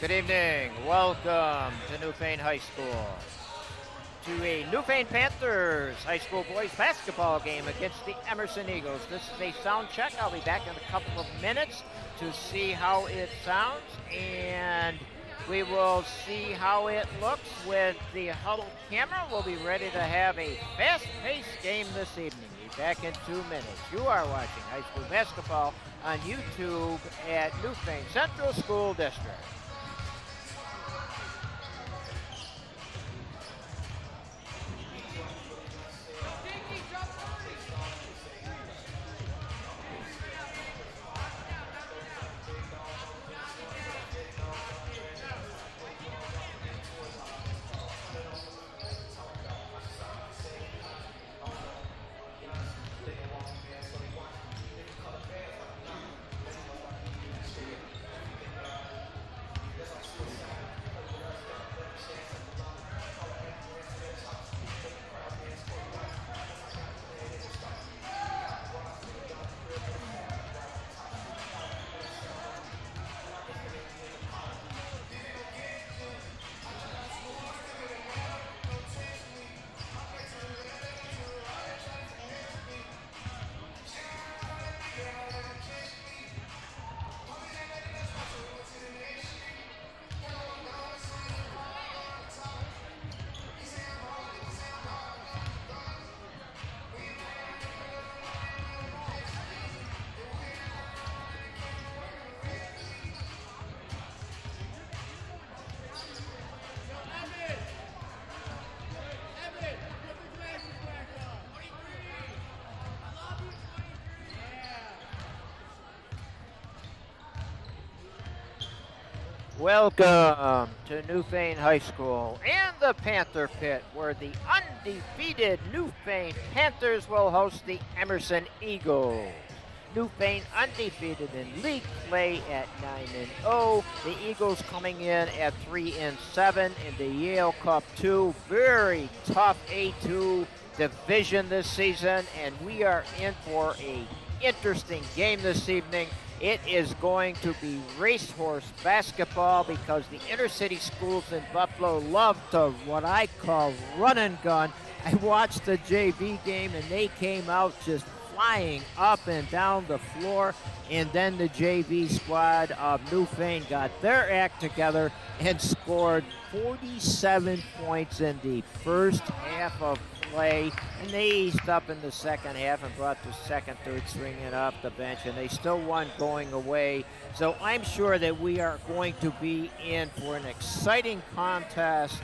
Good evening. Welcome to Newfane High School. To a Newfane Panthers high school boys basketball game against the Emerson Eagles. This is a sound check. I'll be back in a couple of minutes to see how it sounds, and we will see how it looks with the huddle camera. We'll be ready to have a fast-paced game this evening. Be back in 2 minutes. You are watching high school basketball on YouTube at Newfane Central School District. Welcome to Newfane High School and the Panther Pit, where the undefeated Newfane Panthers will host the Emerson Eagles. Newfane undefeated in league play at 9-0. The Eagles coming in at 3-7 in the Yale Cup 2. Very tough A2 division this season, and we are in for a interesting game this evening. It is going to be racehorse basketball because the inner city schools in Buffalo love to what I call run and gun. I watched the JV game and they came out just flying up and down the floor, and then the JV squad of Newfane got their act together and scored 47 points in the first half of play, and they eased up in the second half and brought the second, third string in off the bench, and they still won going away. So I'm sure that we are going to be in for an exciting contest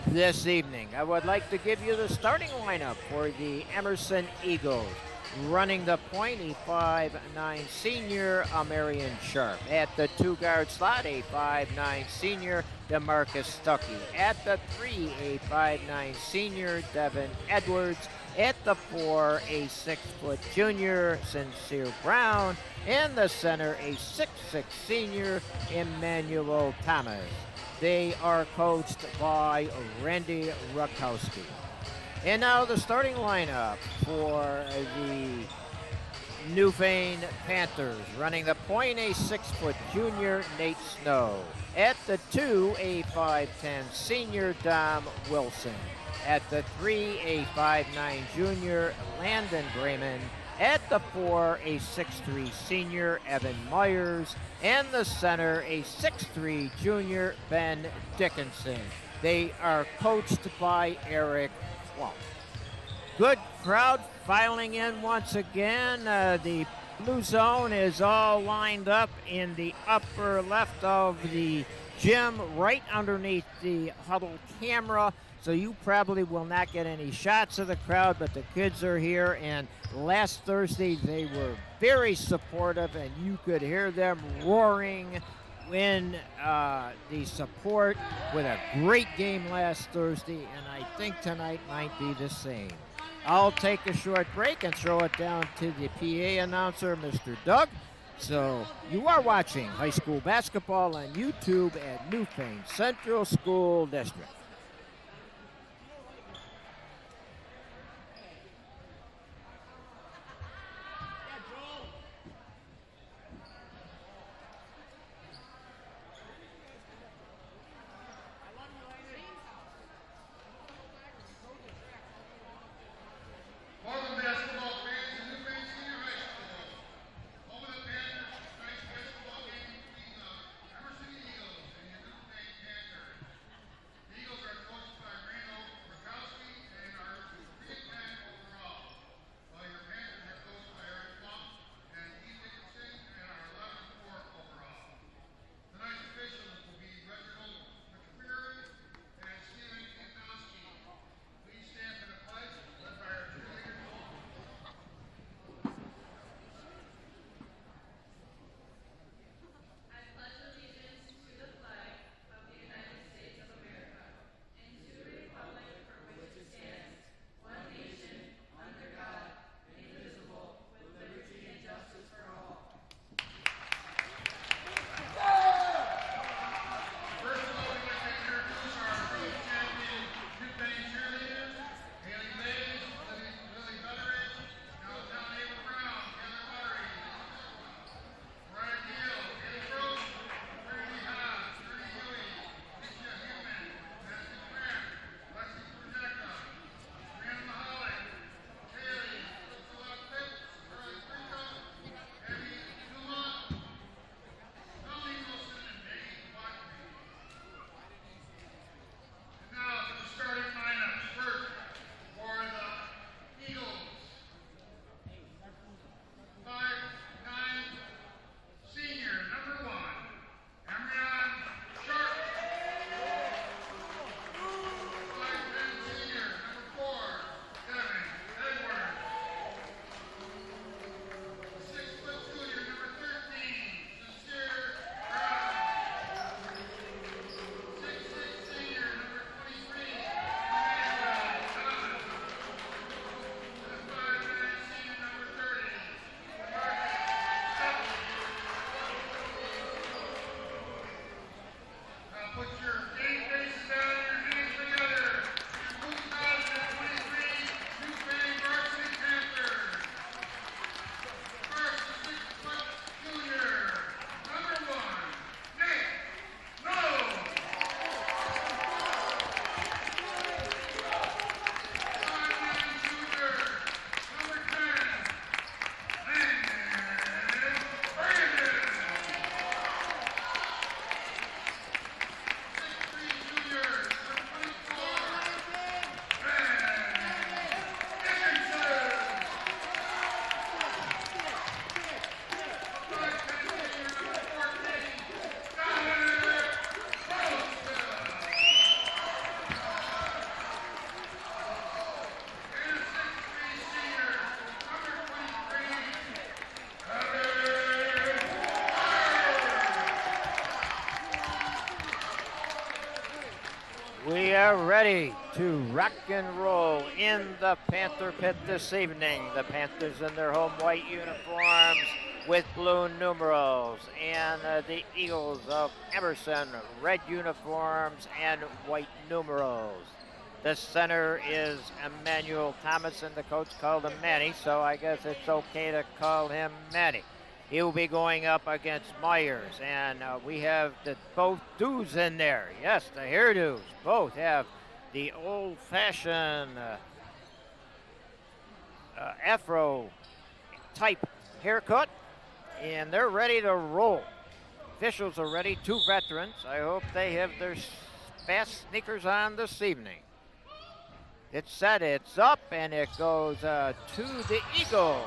this evening. I would like to give you the starting lineup for the Emerson Eagles. Running the point, a 5'9" senior, Marion Sharp. At the two-guard slot, a 5'9" senior, DeMarcus Stuckey. At the 3, a 5'9" senior, Devin Edwards. At the 4, a 6-foot junior, Sincere Brown. And the center, a 6'6" senior, Emmanuel Thomas. They are coached by Randy Rakowski. And now the starting lineup for the Newfane Panthers. Running the point, a 6-foot junior, Nate Snow. At the 2, a 5'10" senior, Dom Wilson. At the 3, a 5'9" junior, Landon Brayman. At the 4, a 6'3" senior, Evan Myers. And the center, a 6'3" junior, Ben Dickinson. They are coached by Eric Plump. Good crowd filing in once again. The blue zone is all lined up in the upper left of the gym, right underneath the huddle camera. So you probably will not get any shots of the crowd, but the kids are here. And last Thursday, they were very supportive, and you could hear them roaring in the support with a great game last Thursday, and I think tonight might be the same. I'll take a short break and throw it down to the PA announcer, Mr. Doug. So you are watching high school basketball on YouTube at Newfane Central School District. are ready to rock and roll in the Panther Pit this evening. The Panthers in their home white uniforms with blue numerals, and the Eagles of Emerson, red uniforms and white numerals. The center is Emmanuel Thomas, and the coach called him Manny, so I guess it's okay to call him Manny. He will be going up against Myers, and we have both dudes in there. Yes, the hairdos. Both have the old-fashioned afro-type haircut, and they're ready to roll. Officials are ready, 2 veterans. I hope they have their fast sneakers on this evening. It's set, it's up, and it goes to the Eagles.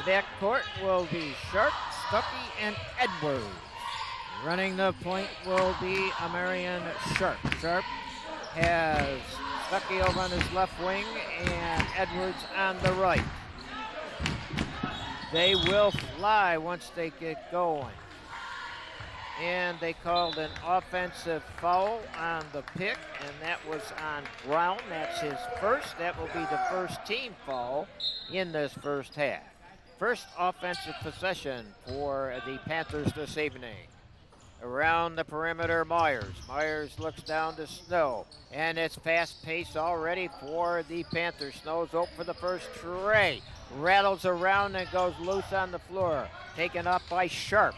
The backcourt will be Sharp, Stuckey, and Edwards. Running the point will be Amarian Sharp. Sharp has Stuckey over on his left wing and Edwards on the right. They will fly once they get going. And they called an offensive foul on the pick, and that was on Brown. That's his first. That will be the first team foul in this first half. First offensive possession for the Panthers this evening. Around the perimeter, Myers. Myers looks down to Snow, and it's fast pace already for the Panthers. Snow's open for the first tray. Rattles around and goes loose on the floor. Taken up by Sharp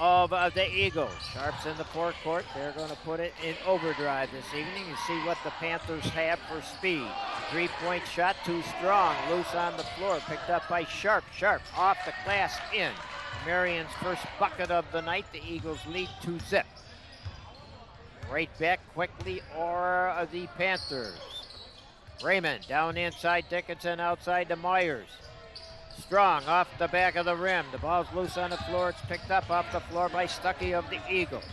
of the Eagles. Sharp's in the forecourt. They're going to put it in overdrive this evening. You see what the Panthers have for speed. 3-point shot, too strong. Loose on the floor, picked up by Sharp. Sharp off the glass in. Marion's first bucket of the night. The Eagles lead 2-zip. Right back quickly are the Panthers. Raymond down inside Dickinson, outside to Myers. Strong off the back of the rim. The ball's loose on the floor. It's picked up off the floor by Stuckey of the Eagles.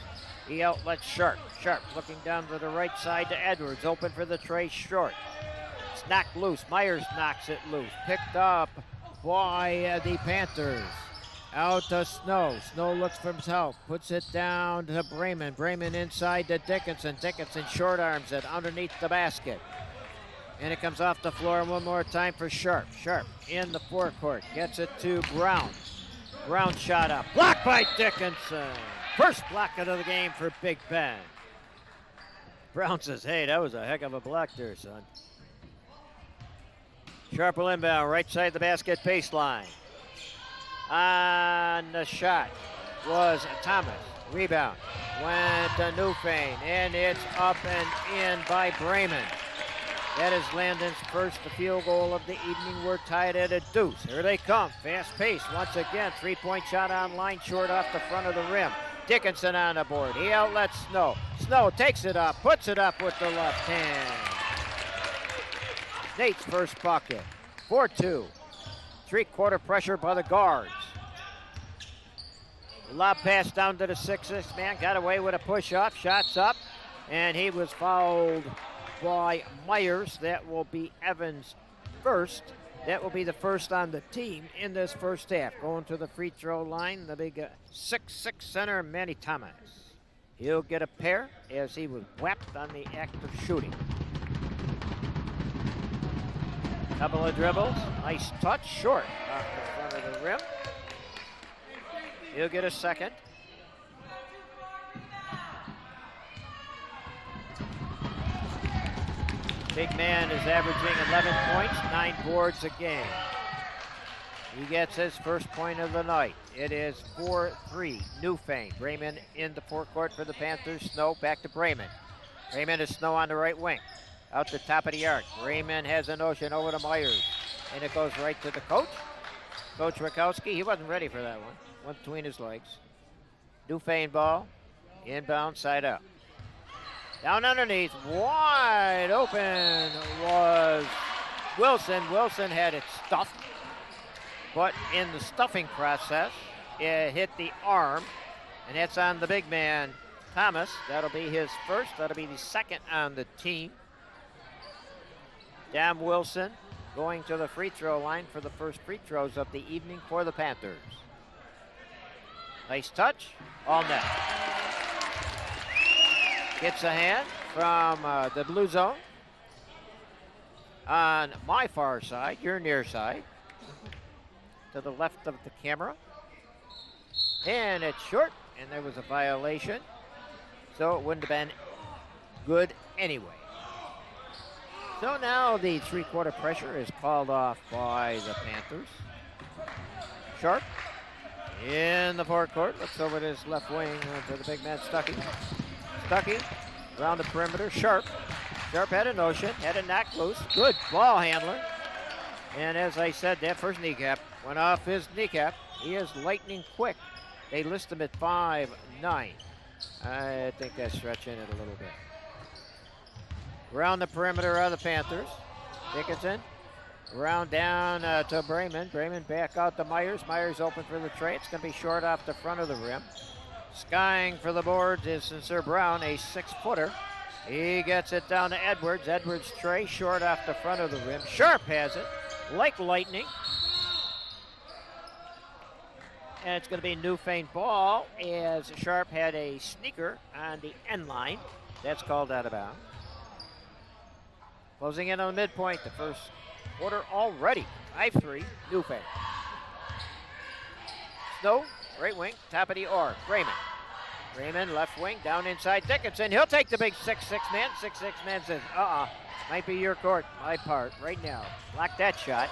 He outlets Sharp. Sharp looking down to the right side to Edwards. Open for the tray, short. It's knocked loose. Myers knocks it loose. Picked up by the Panthers. Out to Snow. Snow looks for himself. Puts it down to Brayman. Brayman inside to Dickinson. Dickinson short arms it underneath the basket. And it comes off the floor one more time for Sharp. Sharp in the forecourt. Gets it to Brown. Brown shot up. Blocked by Dickinson. First block of the game for Big Ben. Brown says, hey, that was a heck of a block there, son. Sharp will inbound. Right side of the basket baseline. On the shot was Thomas. Rebound. Went to Newfane. And it's up and in by Brayman. That is Landon's first field goal of the evening. We're tied at a deuce. Here they come. Fast pace once again. 3-point shot on line, short off the front of the rim. Dickinson on the board. He outlets Snow. Snow takes it up, puts it up with the left hand. Nate's first bucket. 4-2. 3-quarter pressure by the guards. Lob pass down to the 6'6" man. Got away with a push-up. Shots up. And he was fouled by Myers. That will be Evans' first. That will be the first on the team in this first half. Going to the free throw line, the big 6'6" center, Manny Thomas. He'll get a pair as he was whacked on the act of shooting. Couple of dribbles. Nice touch, short off the front of the rim. He'll get a second. Big man is averaging 11 points, 9 boards a game. He gets his first point of the night. It is 4-3, Newfane. Brayman in the forecourt for the Panthers. Snow back to Brayman. Brayman is Snow on the right wing. Out the top of the arc. Brayman has a notion over to Myers. And it goes right to the coach. Coach Rakowski, he wasn't ready for that one. Went between his legs. Newfane ball. Inbound, side up. Down underneath, wide open was Wilson. Wilson had it stuffed, but in the stuffing process, it hit the arm, and that's on the big man, Thomas. That'll be his first. That'll be the second on the team. Dam Wilson going to the free throw line for the first free throws of the evening for the Panthers. Nice touch, all net. Gets a hand, from the blue zone. On my far side, your near side, to the left of the camera. And it's short, and there was a violation, so it wouldn't have been good anyway. So now the three-quarter pressure is called off by the Panthers. Sharp in the forecourt, looks over to his left wing to the big man Stuckey. Stuckey around the perimeter, Sharp. Sharp had a notion, had a knock loose, good ball handler. And as I said, that first kneecap went off his kneecap. He is lightning quick. They list him at 5'9". I think that's stretching it a little bit. Around the perimeter are the Panthers. Dickinson around down to Brayman. Brayman back out to Myers. Myers open for the tray. It's going to be short off the front of the rim. Skying for the boards is Sincere Brown, a 6-footer. He gets it down to Edwards. Edwards tray short off the front of the rim. Sharp has it like lightning. And it's going to be Newfane ball as Sharp had a sneaker on the end line. That's called out of bounds. Closing in on the midpoint, the first quarter already. 5-3, Newfane. Snow, right wing, top of the arc. Raymond. Raymond, left wing, down inside Dickinson. He'll take the big 6'6" man. 6'6" man says, might be your court, my part, right now. Block that shot.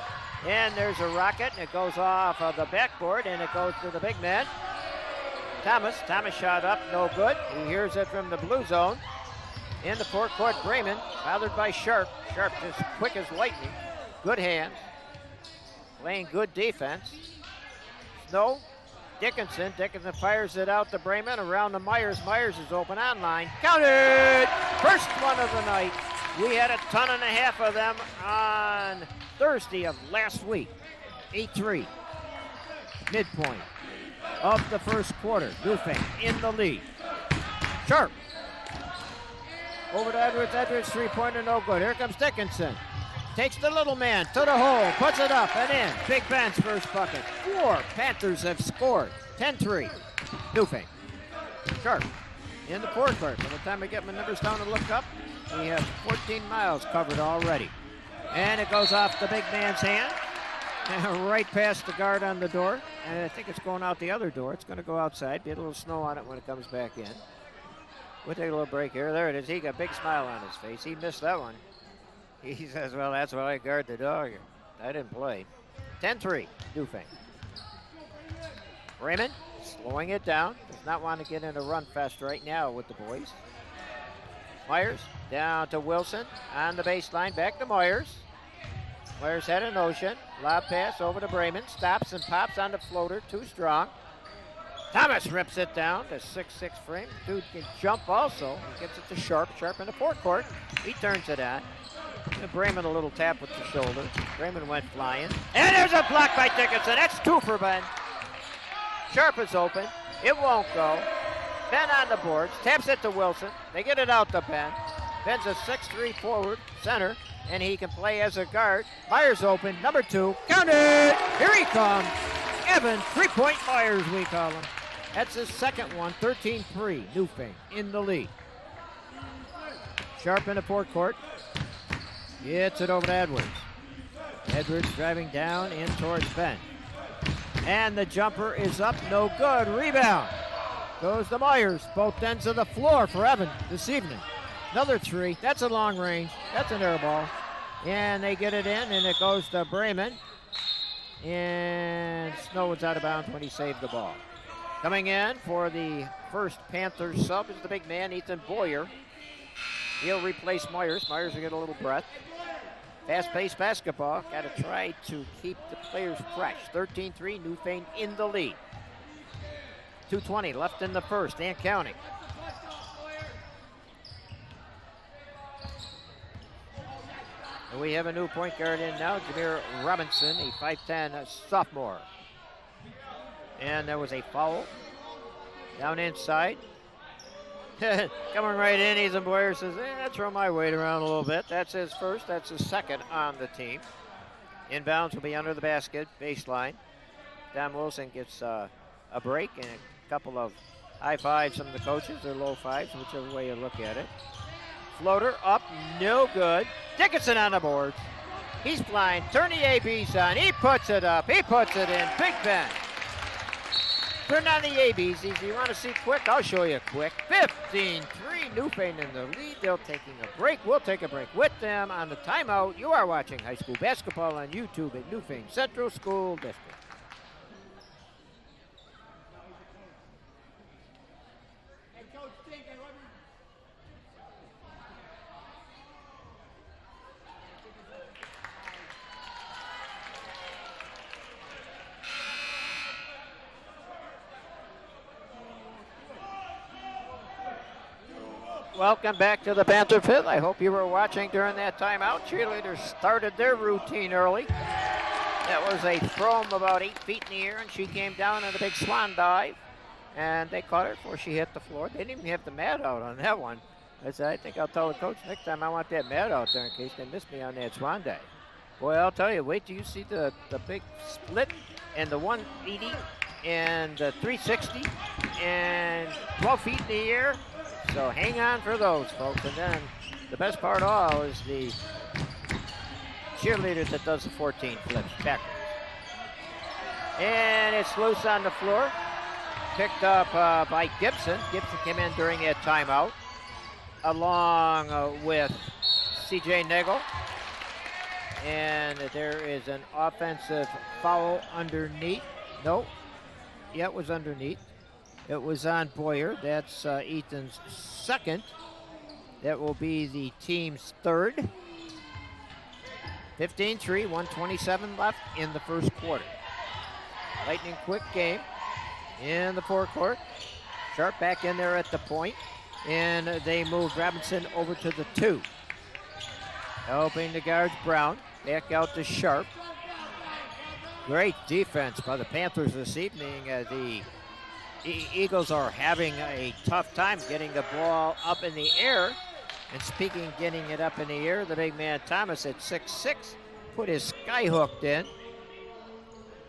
And there's a rocket, and it goes off of the backboard, and it goes to the big man. Thomas shot up, no good. He hears it from the blue zone. In the forecourt, Brayman, bothered by Sharp. Sharp just quick as lightning. Good hands. Playing good defense. Snow, Dickinson. Dickinson fires it out to Brayman, around to Myers. Myers is open online. Counted! First one of the night. We had a ton and a half of them on Thursday of last week. 8-3. Midpoint of the first quarter. Newfane in the lead. Sharp. Over to Edwards. Edwards, three-pointer, no good. Here comes Dickinson. Takes the little man to the hole. Puts it up and in. Big Ben's first bucket. 4 Panthers have scored. 10-3. Newfane. Sharp in the forecourt. By the time I get my numbers down and look up, we have 14 miles covered already. And it goes off the big man's hand. And right past the guard on the door. And I think it's going out the other door. It's going to go outside. Be a little snow on it when it comes back in. We'll take a little break here. There it is. He got a big smile on his face. He missed that one. He says, well, that's why I guard the dog. I didn't play. 10-3, Newfane. Raymond slowing it down. Does not want to get in a run fest right now with the boys. Myers down to Wilson on the baseline. Back to Myers. Myers had a notion. Lob pass over to Brayman. Stops and pops on the floater. Too strong. Thomas rips it down to 6'6" frame. Dude can jump also. He gets it to Sharp. Sharp in the forecourt. He turns it on. And Brayman a little tap with the shoulder. Brayman went flying. And there's a block by Dickinson. That's 2 for Ben. Sharp is open. It won't go. Ben on the boards. Taps it to Wilson. They get it out to Ben. Ben's a 6'3" forward, center, and he can play as a guard. Myers open. Number 2. Count it! Here he comes. Evan, 3-point Myers, we call him. That's his second one. 13-3. Newfane in the lead. Sharp in the forecourt. Gets it over to Edwards. Edwards driving down in towards Ben. And the jumper is up, no good. Rebound. Goes to Myers. Both ends of the floor for Evan this evening. Another 3. That's a long range. That's an air ball. And they get it in, and it goes to Brayman. And Snow was out of bounds when he saved the ball. Coming in for the first Panthers sub is the big man, Ethan Boyer. He'll replace Myers. Myers will get a little breath. Fast-paced basketball. Got to try to keep the players fresh. 13-3, Newfane in the lead. 2:20 left in the first and counting. And we have a new point guard in now, Jameer Robinson, a 5'10" sophomore. And there was a foul down inside. Coming right in, Ethan Boyer says, throw my weight around a little bit. That's his first, that's his second on the team. Inbounds will be under the basket, baseline. Don Wilson gets a break and a couple of high fives from the coaches, or low fives, whichever way you look at it. Floater up, no good. Dickinson on the boards. He's flying, turn the ABs on, he puts it up, he puts it in, Big Ben. Turn on the ABs, easy. You want to see quick? I'll show you quick. 15-3, Newfane in the lead. They're taking a break. We'll take a break with them on the timeout. You are watching high school basketball on YouTube at Newfane Central School District. Welcome back to the Panther Pit. I hope you were watching during that timeout. Cheerleaders started their routine early. That was a throw about 8 feet in the air, and she came down in a big swan dive. And they caught her before she hit the floor. They didn't even have the mat out on that one. I said, I think I'll tell the coach next time I want that mat out there in case they miss me on that swan dive. Boy, I'll tell you, wait till you see the big split and the 180 and the 360 and 12 feet in the air. So hang on for those, folks. And then the best part of all is the cheerleader that does the 14 flips backwards. And it's loose on the floor. Picked up by Gibson. Gibson came in during that timeout, along with C.J. Nagel. And there is an offensive foul underneath. Nope. Yeah, it was underneath. It was on Boyer. That's Ethan's second. That will be the team's third. 15-3, 127 left in the first quarter. Lightning quick game in the forecourt. Sharp back in there at the point. And they move Robinson over to the 2. Helping the guards Brown. Back out to Sharp. Great defense by the Panthers this evening. The Eagles are having a tough time getting the ball up in the air. And speaking of getting it up in the air, the big man Thomas at 6'6" put his sky hooked in.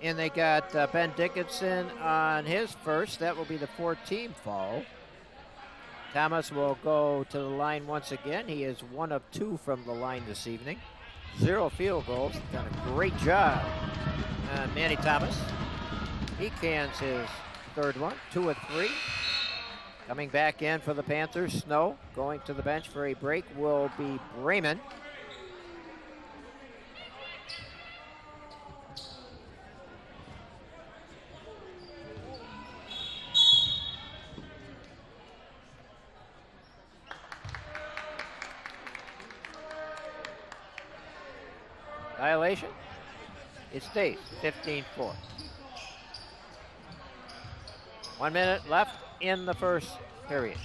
And they got Ben Dickinson on his first. That will be the 4-team foul. Thomas will go to the line once again. He is 1 of 2 from the line this evening. 0 field goals. Done a great job. Manny Thomas. He cans his third one. 2 of 3. Coming back in for the Panthers, Snow. Going to the bench for a break will be Brayman. Violation. It stays 15-4. 1 minute left in the first period.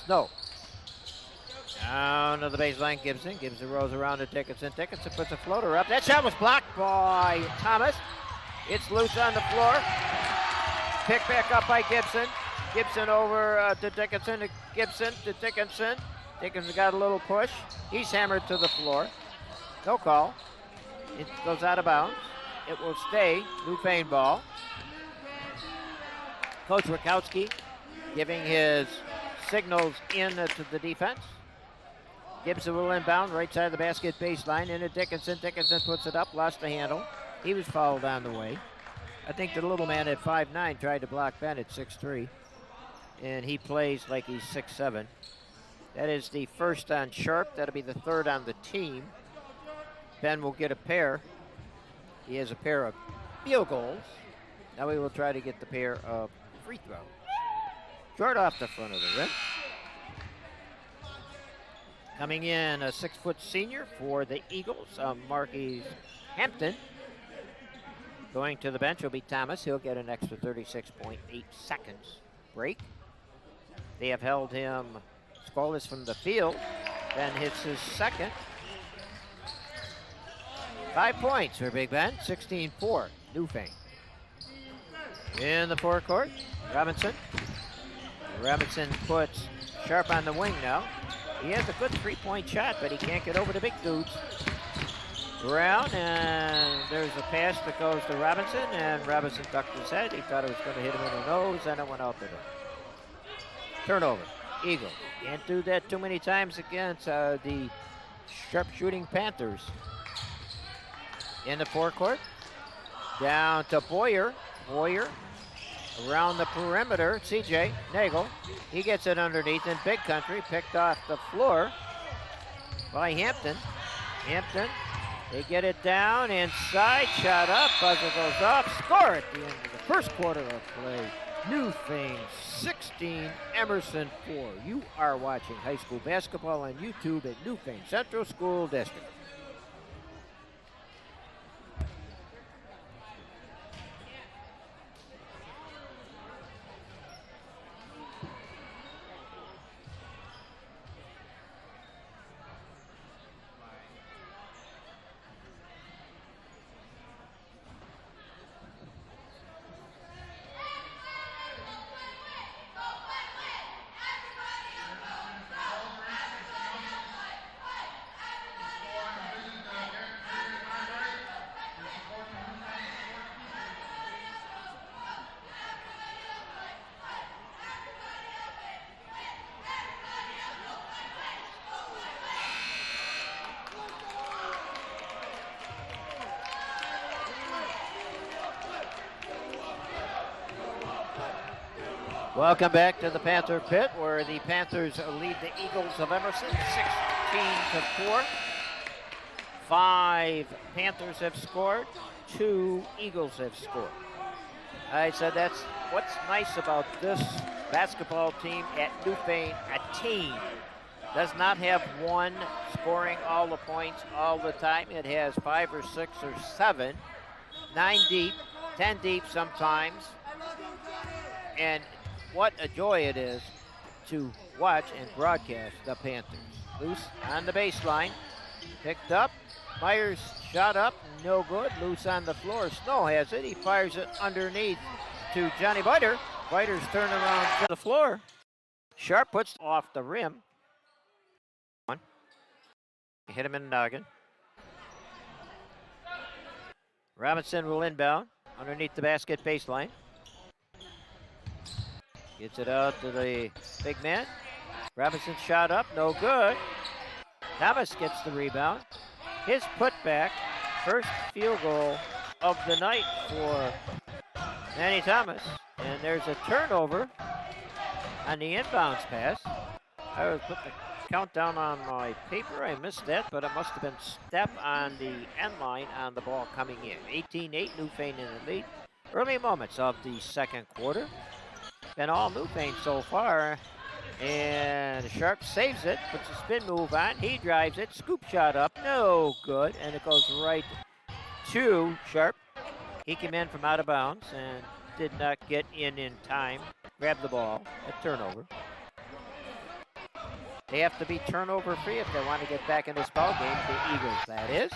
Snow. Down to the baseline, Gibson. Gibson rolls around to Dickinson. Dickinson puts a floater up. That shot was blocked by Thomas. It's loose on the floor. Picked back up by Gibson. Gibson over to Dickinson. Gibson to Dickinson. Dickinson got a little push. He's hammered to the floor. No call. It goes out of bounds. It will stay Newfane ball. Coach Rakowski giving his signals in to the defense. Gibson will inbound right side of the basket baseline into Dickinson. Dickinson puts it up, lost the handle. He was fouled on the way. I think the little man at 5'9" tried to block Ben at 6'3", and he plays like he's 6'7". That is the first on Sharp. That'll be the third on the team. Ben will get a pair. He has a pair of field goals. Now we will try to get the pair of free throws. Short off the front of the rim. Coming in a 6-foot senior for the Eagles, Marquis Hampton. Going to the bench will be Thomas. He'll get an extra 36.8 seconds break. They have held him scoreless from the field. Ben hits his second. 5 points for Big Ben, 16-4, Newfane. In the forecourt, Robinson. Robinson puts Sharp on the wing now. He has a good three-point shot, but he can't get over the big dudes. Brown, and there's a pass that goes to Robinson, and Robinson ducked his head. He thought it was going to hit him in the nose, and it went out the door. Turnover. Eagles. Can't do that too many times against the sharpshooting Panthers. In the forecourt, down to Boyer. Boyer around the perimeter. CJ Nagel. He gets it underneath in big country. Picked off the floor by Hampton. Hampton, they get it down inside. Shot up. Buzzer goes off. Score at the end of the first quarter of play. Newfane 16, Emerson 4. You are watching high school basketball on YouTube at Newfane Central School District. Welcome back to the Panther Pit, where the Panthers lead the Eagles of Emerson 16-4. 5 Panthers have scored, 2 Eagles have scored. I said that's what's nice about this basketball team at Newfane. A team does not have one scoring all the points all the time. It has 5 or 6 or 7, 9 deep, 10 deep sometimes. And what a joy it is to watch and broadcast the Panthers. Loose on the baseline, picked up. Myers shot up, no good. Loose on the floor. Snow has it. He fires it underneath to Johnny Biter. Biter's turning around to the floor. Sharp puts off the rim. Hit him in the noggin. Robinson will inbound underneath the basket baseline. Gets it out to the big man. Robinson shot up, no good. Thomas gets the rebound. His putback, first field goal of the night for Manny Thomas. And there's a turnover on the inbounds pass. I was putting the countdown on my paper. I missed that, but it must have been step on the end line on the ball coming in. 18-8, Newfane in the lead. Early moments of the second quarter. Been all Newfane so far, and Sharp saves it, puts a spin move on, he drives it, scoop shot up, no good, and it goes right to Sharp. He came in from out of bounds and did not get in time, grabbed the ball, a turnover. They have to be turnover free if they want to get back in this ball game, the Eagles, that is.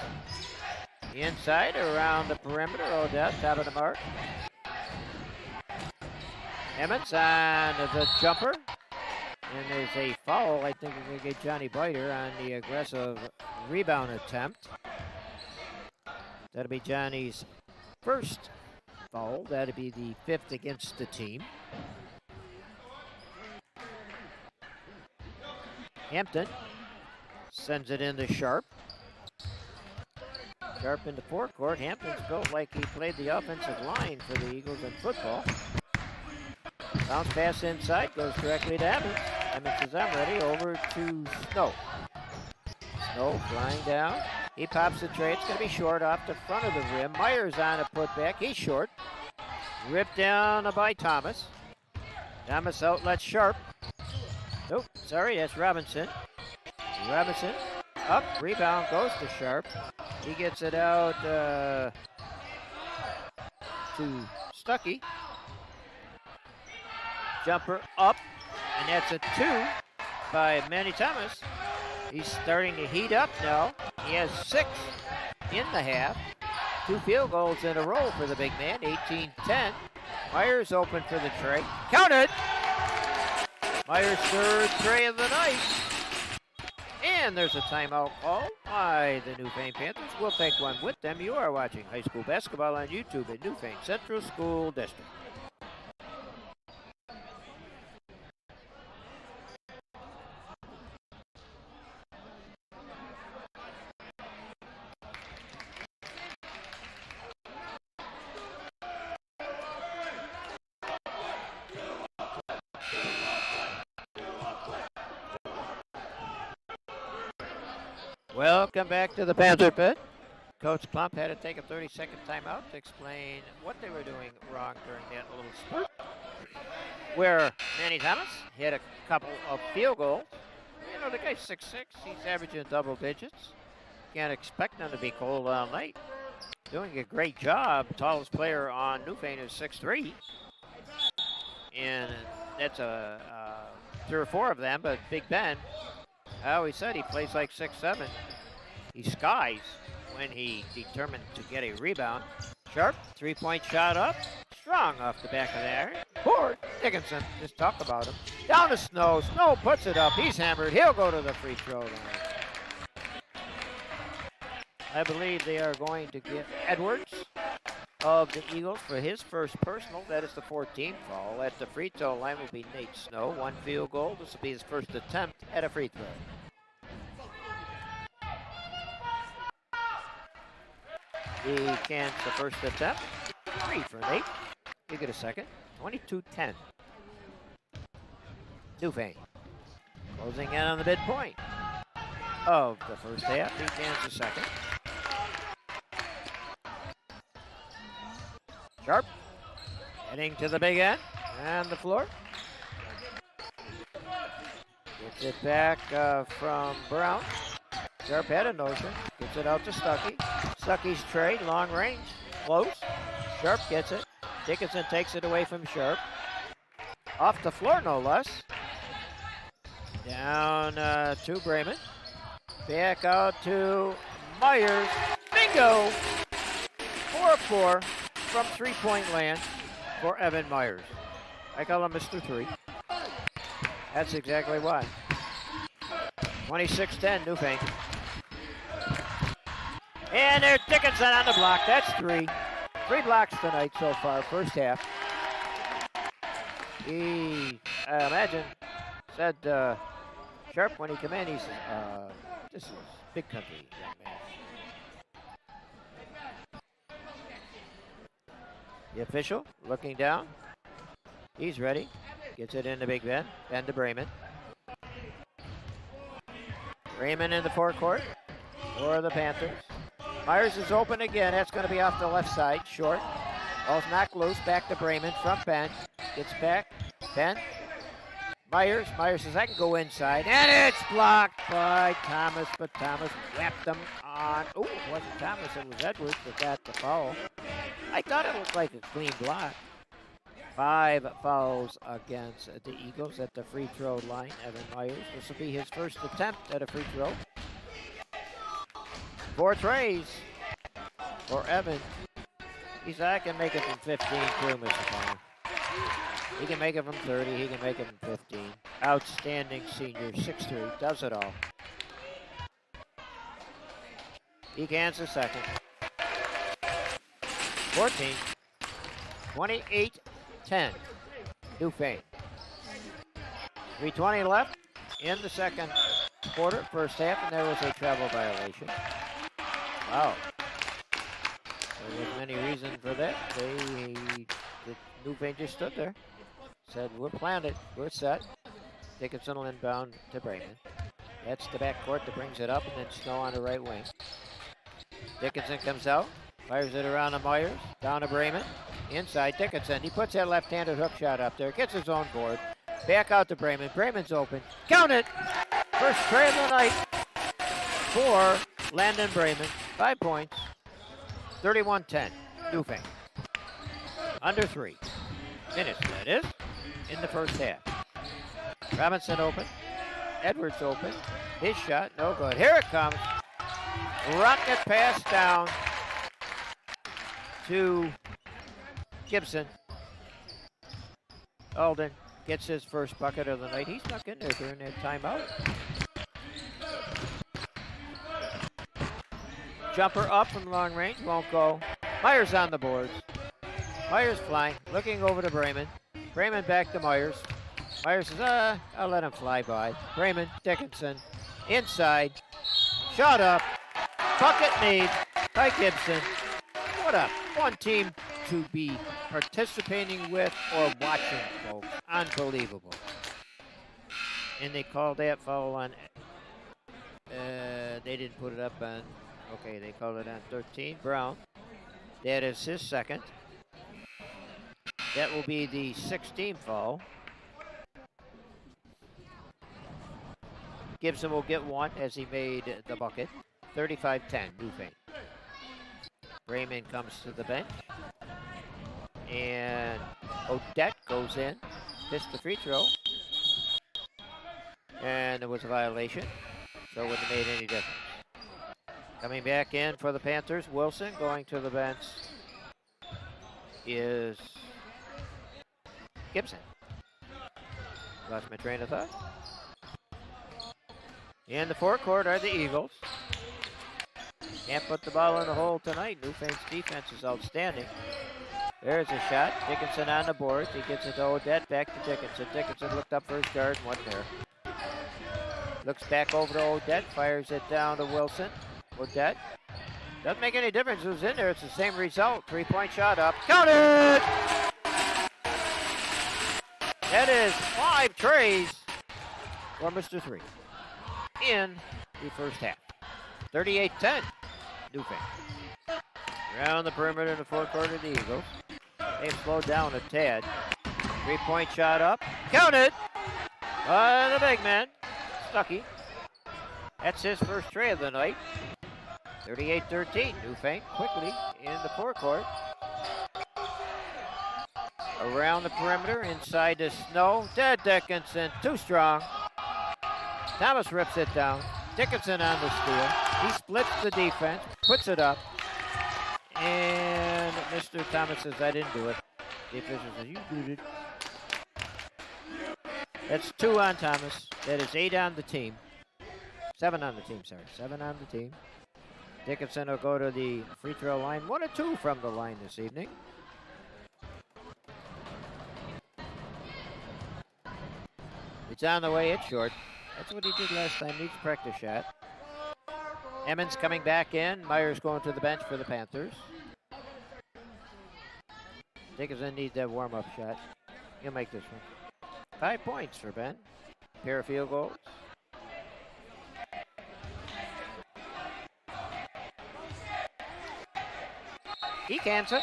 Inside, around the perimeter, Odell, top of the mark. Emmons on the jumper, and there's a foul. I think we're going to get Johnny Biter on the aggressive rebound attempt. That'll be Johnny's first foul. That'll be the 5th against the team. Hampton sends it into Sharp. Sharp in the forecourt. Hampton's built like he played the offensive line for the Eagles in football. Bounce pass inside, goes directly to Emmons. Emmons says, I'm ready, over to Snow. Snow flying down. He pops the tray. It's going to be short off the front of the rim. Myers on a putback. He's short. Ripped down by Thomas. Thomas outlets Sharp. Nope, sorry, that's Robinson. Robinson up, rebound goes to Sharp. He gets it out to Stuckey. Jumper up, and that's a 2 by Manny Thomas. He's starting to heat up now. He has 6 in the half. 2 field goals in a row for the big man, 18-10. Myers open for the tray. Counted! Myers' 3rd tray of the night. And there's a timeout call by the Newfane Panthers. We'll take one with them. You are watching high school basketball on YouTube at Newfane Central School District. Welcome back to the Panther Pit. Coach Plump had to take a 30-second timeout to explain what they were doing wrong during that little spurt, where Manny Thomas hit a couple of field goals. You know, the guy's 6'6", he's averaging double digits. Can't expect him to be cold all night. Doing a great job. Tallest player on Newfane is 6'3". And that's three or four of them, but Big Ben, I always said he plays like 6'7". He skies when he determined to get a rebound. Sharp, three-point shot up. Strong off the back of there. Poor Dickinson, just talk about him. Down to Snow. Snow puts it up. He's hammered. He'll go to the free throw line. I believe they are going to give Edwards of the Eagles for his first personal. That is the 14th foul. At the free throw line will be Nate Snow. One field goal. This will be his first attempt at a free throw. He cans the first attempt. 3 for Nate. You get a second. 22-10. Newfane closing in on the midpoint of the first half. He cans the second. Sharp heading to the big end and the floor. Gets it back from Brown. Sharp had a notion. Gets it out to Stuckey. Stuckey's trade, long range, close. Sharp gets it. Dickinson takes it away from Sharp. Off the floor, no less. Down to Brayman. Back out to Myers. Bingo! 4-4 from three-point land for Evan Myers. I call him Mr. 3. That's exactly why. 26-10, Newfane. And there's Dickinson on the block. That's 3. 3 blocks tonight so far, first half. He, I imagine, said Sharp when he came in, he said, this is big country, young man. The official looking down. He's ready. Gets it into Big Ben. Ben to Brayman. Brayman in the forecourt for the Panthers. Myers is open again. That's going to be off the left side. Short. Ball's knocked loose. Back to Brayman from Ben. Gets back. Ben. Myers. Myers says, I can go inside. And it's blocked by Thomas, but Thomas whapped him on. Oh, it wasn't Thomas. It was Edwards that got the foul. I thought it looked like a clean block. 5 fouls against the Eagles at the free throw line. Evan Myers. This will be his first attempt at a free throw. 4 trays for Evan. He said, I can make it from 15 too, Mr. Palmer. He can make it from 30. He can make it from 15. Outstanding senior. 6'3". Does it all. He cans the second. 14. 28-10. Newfane. 3:20 left in the second quarter, first half, and there was a travel violation. Wow. There wasn't any reason for that. The Newfane just stood there. Said, we're planted. We're set. Dickinson will inbound to Brayman. That's the backcourt that brings it up, and then Snow on the right wing. Dickinson comes out. Fires it around to Myers. Down to Brayman. Inside Dickinson. He puts that left-handed hook shot up there. Gets his own board. Back out to Brayman. Brayman's open. Count it! First tray of the night for Landon Brayman. 5 points. 31-10. Newfane. Under 3 minutes, that is, in the first half. Robinson open. Edwards open. His shot, no good. Here it comes. Rocket pass down to Gibson. Alden gets his first bucket of the night. He snuck in there during that timeout. Jumper up from long range, won't go. Myers on the boards. Myers flying, looking over to Brayman. Brayman back to Myers. Myers says, I'll let him fly by. Brayman, Dickinson, inside. Shot up. Bucket made by Gibson. What a fun team to be participating with or watching, folks. Unbelievable. And they called that foul on They didn't put it up on. Okay, they called it on 13. Brown. That is his second. That will be the 16th foul. Gibson will get one as he made the bucket. 35-10, Newfane. Raymond comes to the bench. And Odette goes in. Missed the free throw. And there was a violation. So it wouldn't have made any difference. Coming back in for the Panthers, Wilson. Going to the bench is Gibson. Lost my train of thought. In the forecourt are the Eagles. Can't put the ball in the hole tonight. Newfane's defense is outstanding. There's a shot. Dickinson on the board. He gets it to Odette. Back to Dickinson. Dickinson looked up for his guard and wasn't there. Looks back over to Odette. Fires it down to Wilson. Odette. Doesn't make any difference who's in there. It's the same result. 3-point shot up. Counted! That is 5 trays for Mr. 3 in the first half. 38-10. Newfane. Around the perimeter in the forecourt of the Eagles. They've slowed down a tad. 3-point shot up. Counted by the big man, Stuckey. That's his first tray of the night. 38-13. Newfane quickly in the forecourt. Around the perimeter, inside the snow. Dead Dickinson, too strong. Thomas rips it down. Dickinson on the steal. He splits the defense, puts it up. And Mr. Thomas says, I didn't do it. The official says, you did it. That's 2 on Thomas. That is 8 on the team. 7 on the team, sorry. 7 on the team. Dickinson will go to the free throw line. 1 or 2 from the line this evening. It's on the way, it's short. That's what he did last time. Needs a practice shot. Emmons coming back in. Myers going to the bench for the Panthers. Dickinson needs that warm-up shot. He'll make this one. 5 points for Ben. Pair of field goals. He cans it.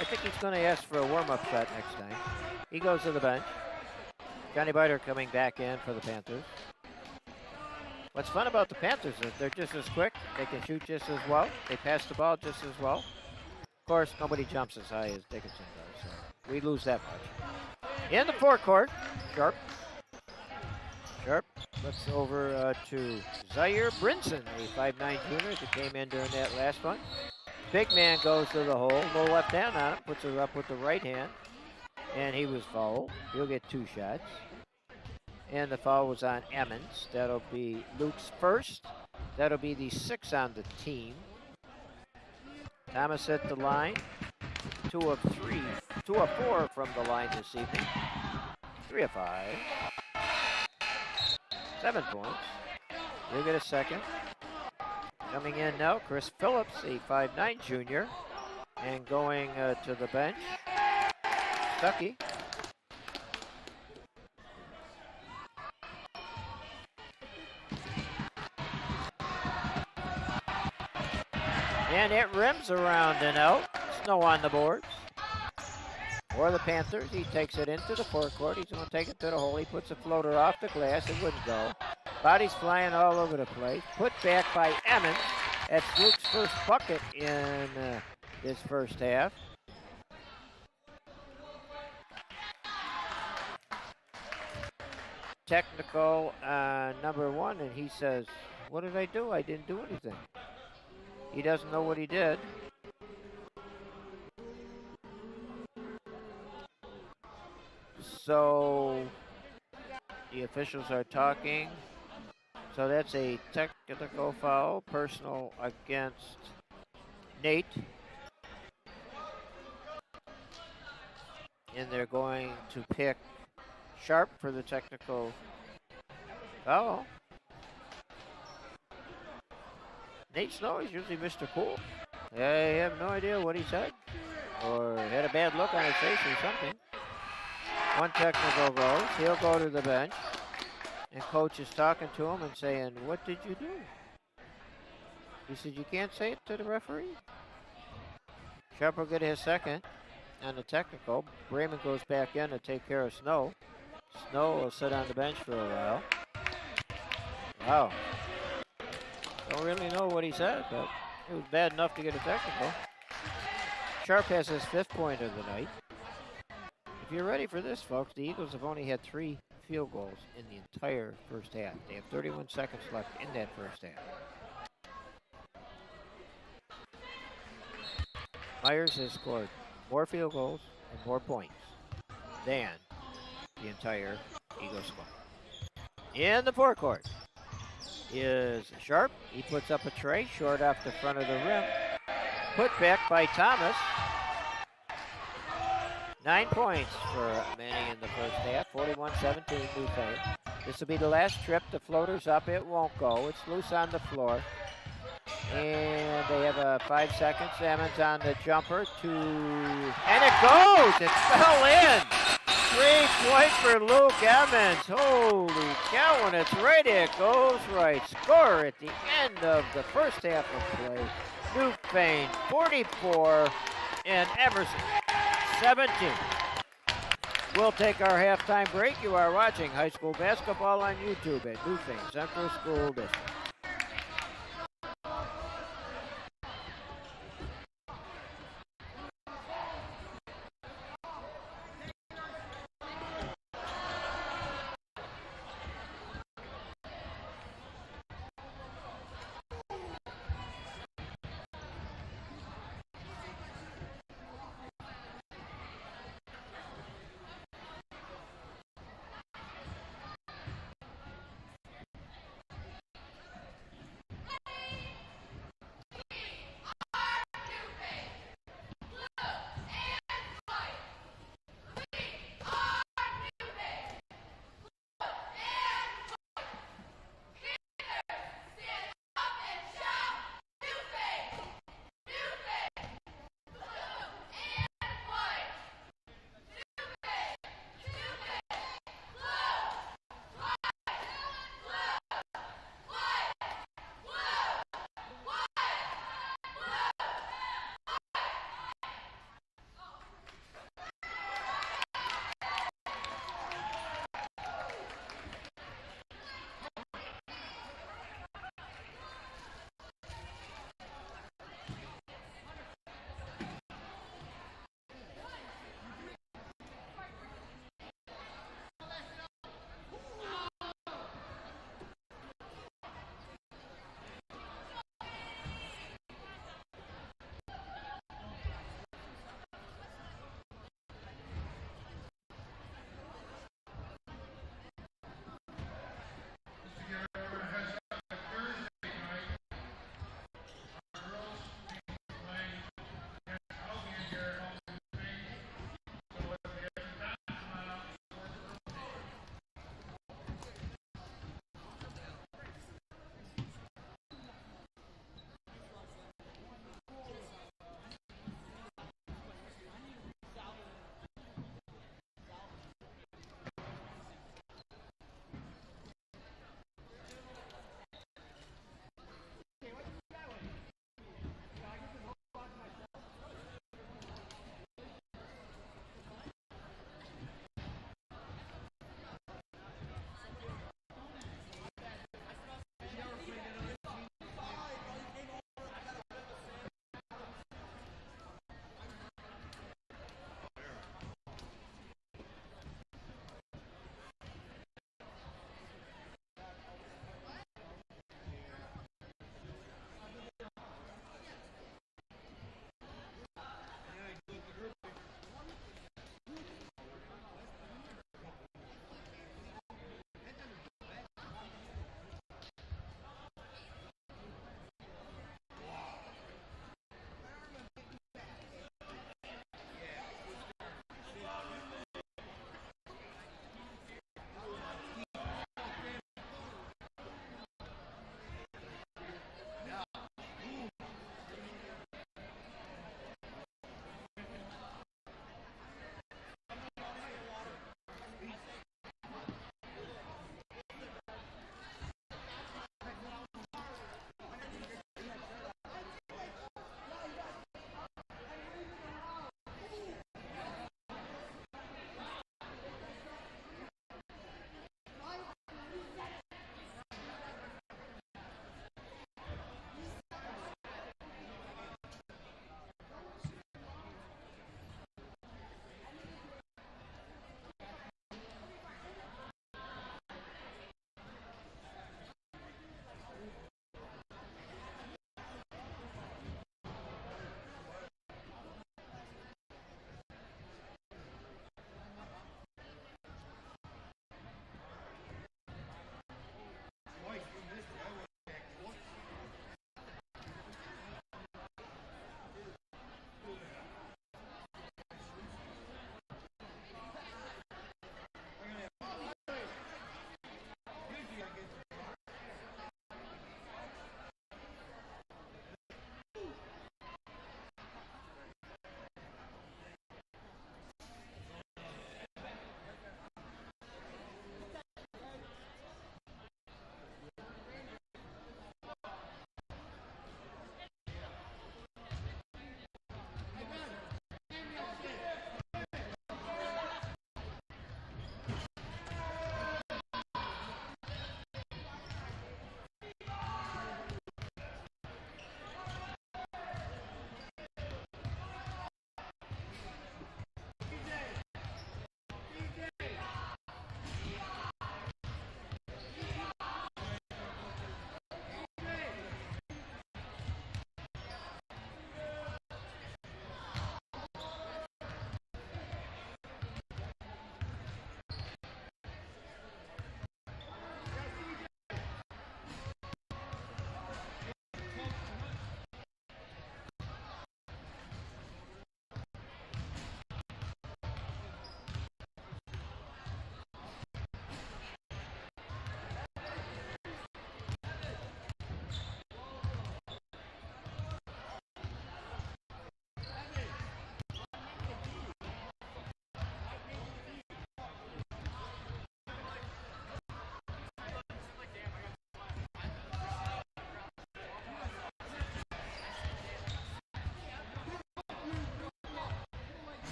I think he's going to ask for a warm-up shot next time. He goes to the bench. Johnny Biter coming back in for the Panthers. What's fun about the Panthers is they're just as quick. They can shoot just as well. They pass the ball just as well. Of course, nobody jumps as high as Dickinson does, so we lose that much. In the forecourt, Sharp. Sharp looks over to Zaire Brinson, a 5'9" junior that came in during that last one. Big man goes to the hole. No left hand on him. Puts it up with the right hand. And he was fouled. He'll get 2 shots. And the foul was on Emmons. That'll be Luke's first. That'll be the 6 on the team. Thomas at the line. 2 of 3. 2 of 4 from the line this evening. 3 of 5. 7 points. He'll get a second. Coming in now, Chris Phillips, a 5'9" junior. And going to the bench, Stuckey. And it rims around and out. Snow on the boards. For the Panthers, he takes it into the forecourt. He's going to take it to the hole. He puts a floater off the glass. It wouldn't go. Bodies flying all over the place. Put back by Emmons. That's Luke's first bucket in this first half. Technical number 1, and he says, what did I do? I didn't do anything. He doesn't know what he did. So the officials are talking. So that's a technical foul, personal against Nate. And they're going to pick Sharp for the technical foul. Nate Snow is usually Mr. Cool. I have no idea what he said. Or had a bad look on his face or something. 1 technical goes. He'll go to the bench. And coach is talking to him and saying, "What did you do?" He said, "You can't say it to the referee." Sharp will get his second on the technical. Bremen goes back in to take care of Snow. Snow will sit on the bench for a while. Wow. Don't really know what he said, but it was bad enough to get a technical. Sharp has his 5th point of the night. If you're ready for this, folks, the Eagles have only had 3 field goals in the entire first half. They have 31 seconds left in that first half. Myers has scored more field goals and more points than the entire Eagles squad. In the forecourt is Sharp. He puts up a tray short off the front of the rim. Put back by Thomas. 9 points for Manny in the first half. 41-17 Newfane. This will be the last trip. The floater's up. It won't go. It's loose on the floor. And they have 5 seconds. Salmon's on the jumper. And it goes! It fell in! 3-point for Luke Emmons. Holy cow, when it's right, it goes right. Score at the end of the first half of play. Newfane 44 and Emerson 17. We'll take our halftime break. You are watching high school basketball on YouTube at Newfane Central School District.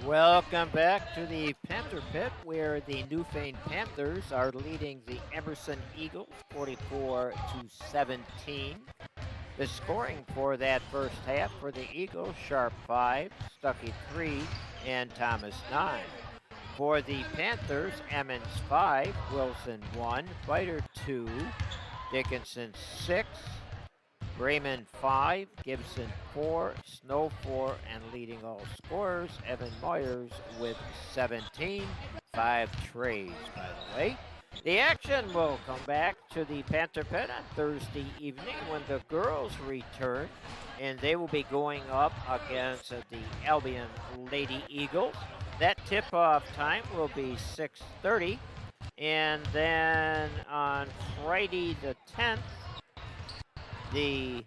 Welcome back to the Panther Pit, where the Newfane Panthers are leading the Emerson Eagles 44-17. The scoring for that first half for the Eagles: Sharp 5, Stuckey 3, and Thomas 9. For the Panthers, Emmons 5, Wilson 1, Biter 2, Dickinson 6, Raymond 5, Gibson 4, Snow 4, and leading all scorers, Evan Myers with 17. 5 trays, by the way. The action will come back to the Panther Pit on Thursday evening when the girls return, and they will be going up against the Albion Lady Eagles. That tip-off time will be 6:30, and then on Friday the 10th, the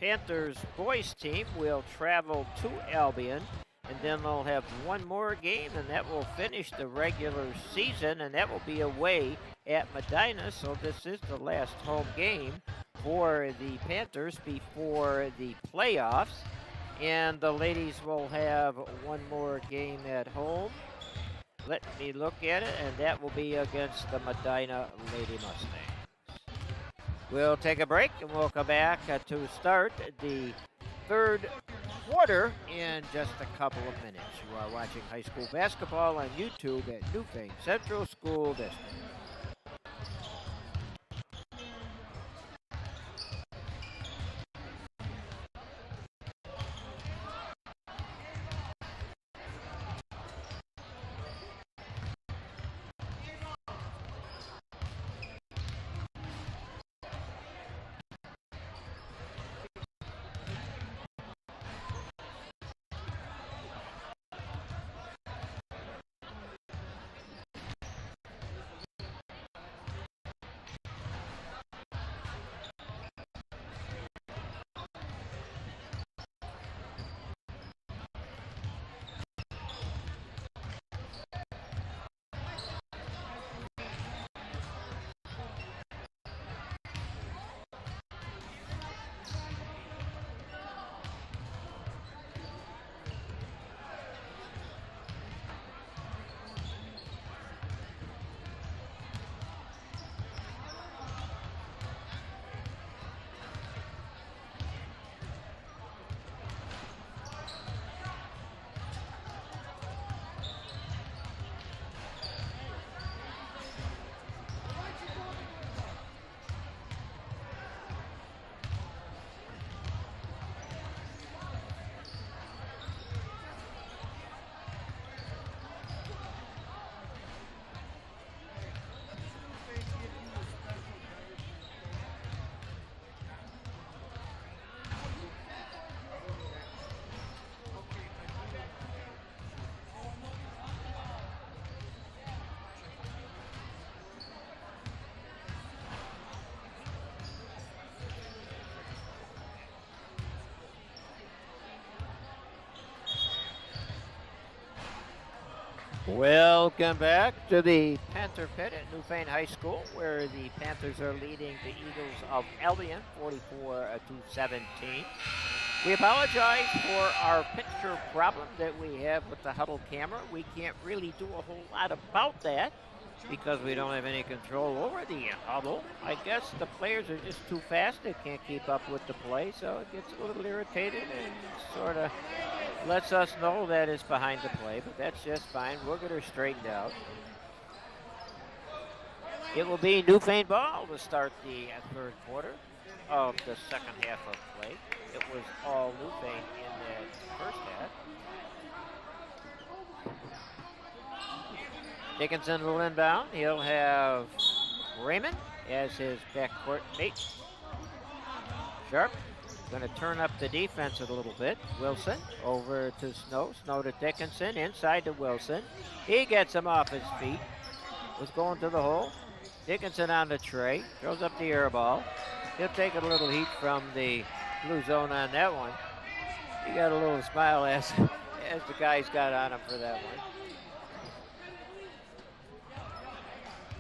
Panthers boys team will travel to Albion, and then they'll have one more game, and that will finish the regular season, and that will be away at Medina. So this is the last home game for the Panthers before the playoffs, and the ladies will have one more game at home. Let me look at it, and that will be against the Medina Lady Mustangs. We'll take a break, and we'll come back to start the third quarter in just a couple of minutes. You are watching high school basketball on YouTube at Newfane Central School District. Welcome back to the Panther Pit at Newfane High School, where the Panthers are leading the Eagles of Albion 44-17. We apologize for our picture problem that we have with the huddle camera. We can't really do a whole lot about that because we don't have any control over the huddle. I guess the players are just too fast. They can't keep up with the play, so it gets a little irritated and sort of lets us know that it's behind the play, but that's just fine. We'll get her straightened out. It will be Newfane ball to start the third quarter of the second half of play. It was all Newfane in the first half. Dickinson will inbound. He'll have Raymond as his backcourt mate. Sharp going to turn up the defense a little bit. Wilson over to Snow. Snow to Dickinson. Inside to Wilson. He gets him off his feet. Was going to the hole. Dickinson on the tray. Throws up the air ball. He'll take a little heat from the blue zone on that one. He got a little smile as the guys got on him for that one.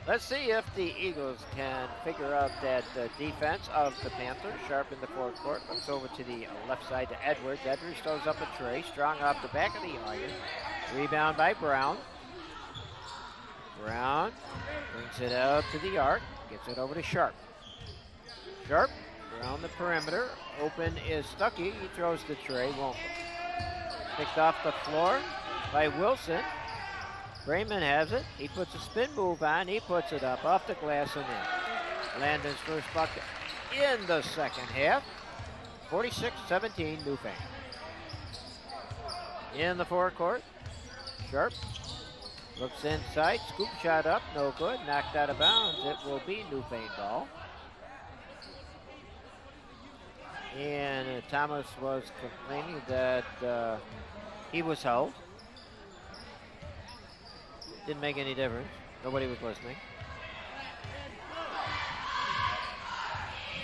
Let's see if the Eagles can figure out that defense of the Panthers. Sharp in the forecourt. Looks over to the left side to Edwards. Edwards throws up a tray. Strong off the back of the iron. Rebound by Brown. Brown brings it out to the arc. Gets it over to Sharp. Sharp around the perimeter. Open is Stuckey. He throws the tray. Won't. Picked off the floor by Wilson. Brayman has it. He puts a spin move on. He puts it up off the glass and in. Landon's first bucket in the second half. 46-17 Newfane. In the forecourt. Sharp looks inside. Scoop shot up. No good. Knocked out of bounds. It will be Newfane ball. And Thomas was complaining that he was held. Didn't make any difference. Nobody was listening.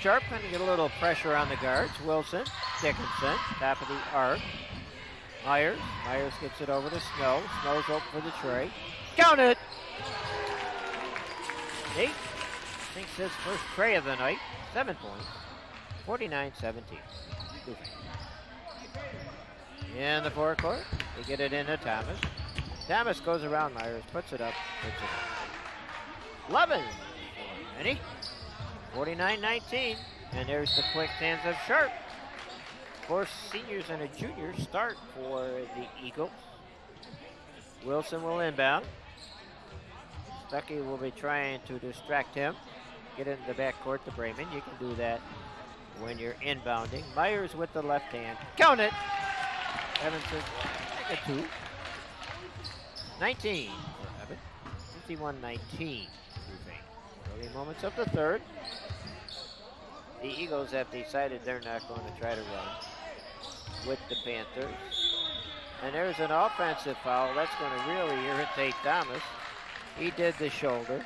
Sharp trying to get a little pressure on the guards. Wilson, Dickinson, top of the arc. Myers gets it over to Snow. Snow's open for the tray. Count it! Nate thinks his first tray of the night. 7 points. 49-17. In the forecourt, they get it into Thomas. Thomas goes around Myers, puts it up, 11. Any? 49-19. And there's the quick hands of Sharp. 4 seniors and a junior start for the Eagles. Wilson will inbound. Stuckey will be trying to distract him. Get into the backcourt to Brayman. You can do that when you're inbounding. Myers with the left hand. Count it! Emerson, take a 2. 19 for Evan. 51-19. Early moments of the third. The Eagles have decided they're not going to try to run with the Panthers. And there's an offensive foul. That's going to really irritate Thomas. He did the shoulder.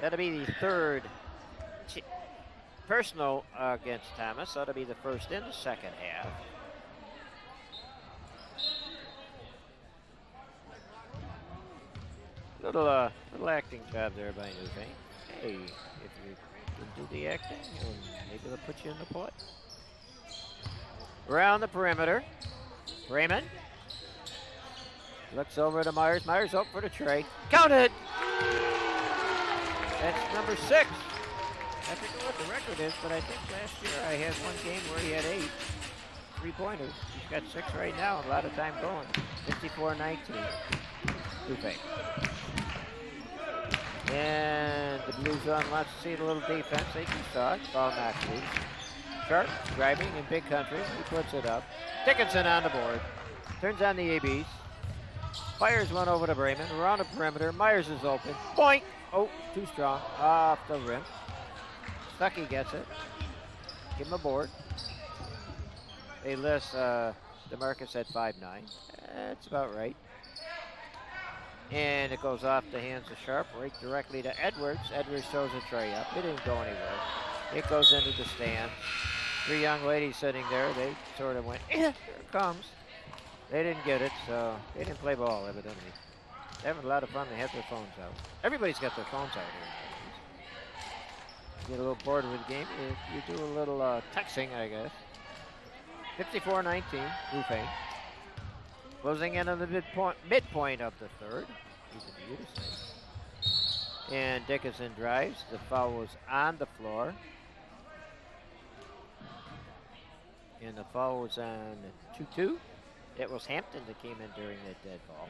That'll be the third personal against Thomas. That'll be the first in the second half. Little acting job there by Newfane. Hey, if you can do the acting, well, maybe they'll put you in the play. Around the perimeter, Brayman looks over to Myers. Myers up for the tray. Count it! That's number 6. I forget what the record is, but I think last year I had one game where he had 8 3-pointers. He's got 6 right now, a lot of time going. 54-19. Newfane. And the Blue Zone wants to see a little defense. They can start. Ball knocked loose. Sharp driving in big country. He puts it up. Dickinson on the board. Turns on the ABs. Fires one over to Brayman. Around the perimeter. Myers is open. Point! Oh, too strong. Off the rim. Stuckey gets it. Give him a board. They list DeMarcus at 5'9". That's about right. And it goes off the hands of Sharp, right directly to Edwards. Edwards throws a tray up. It didn't go anywhere. It goes into the stand. 3 young ladies sitting there. They sort of went, here it comes. They didn't get it, so they didn't play ball, evidently. They're having a lot of fun. They have their phones out. Everybody's got their phones out here. Get a little bored with the game. You do a little texting, I guess. 54-19, Newfane. Closing in on the midpoint of the third. Easy for you to say. And Dickinson drives. The foul was on the floor. And the foul was on 2-2. It was Hampton that came in during that dead ball.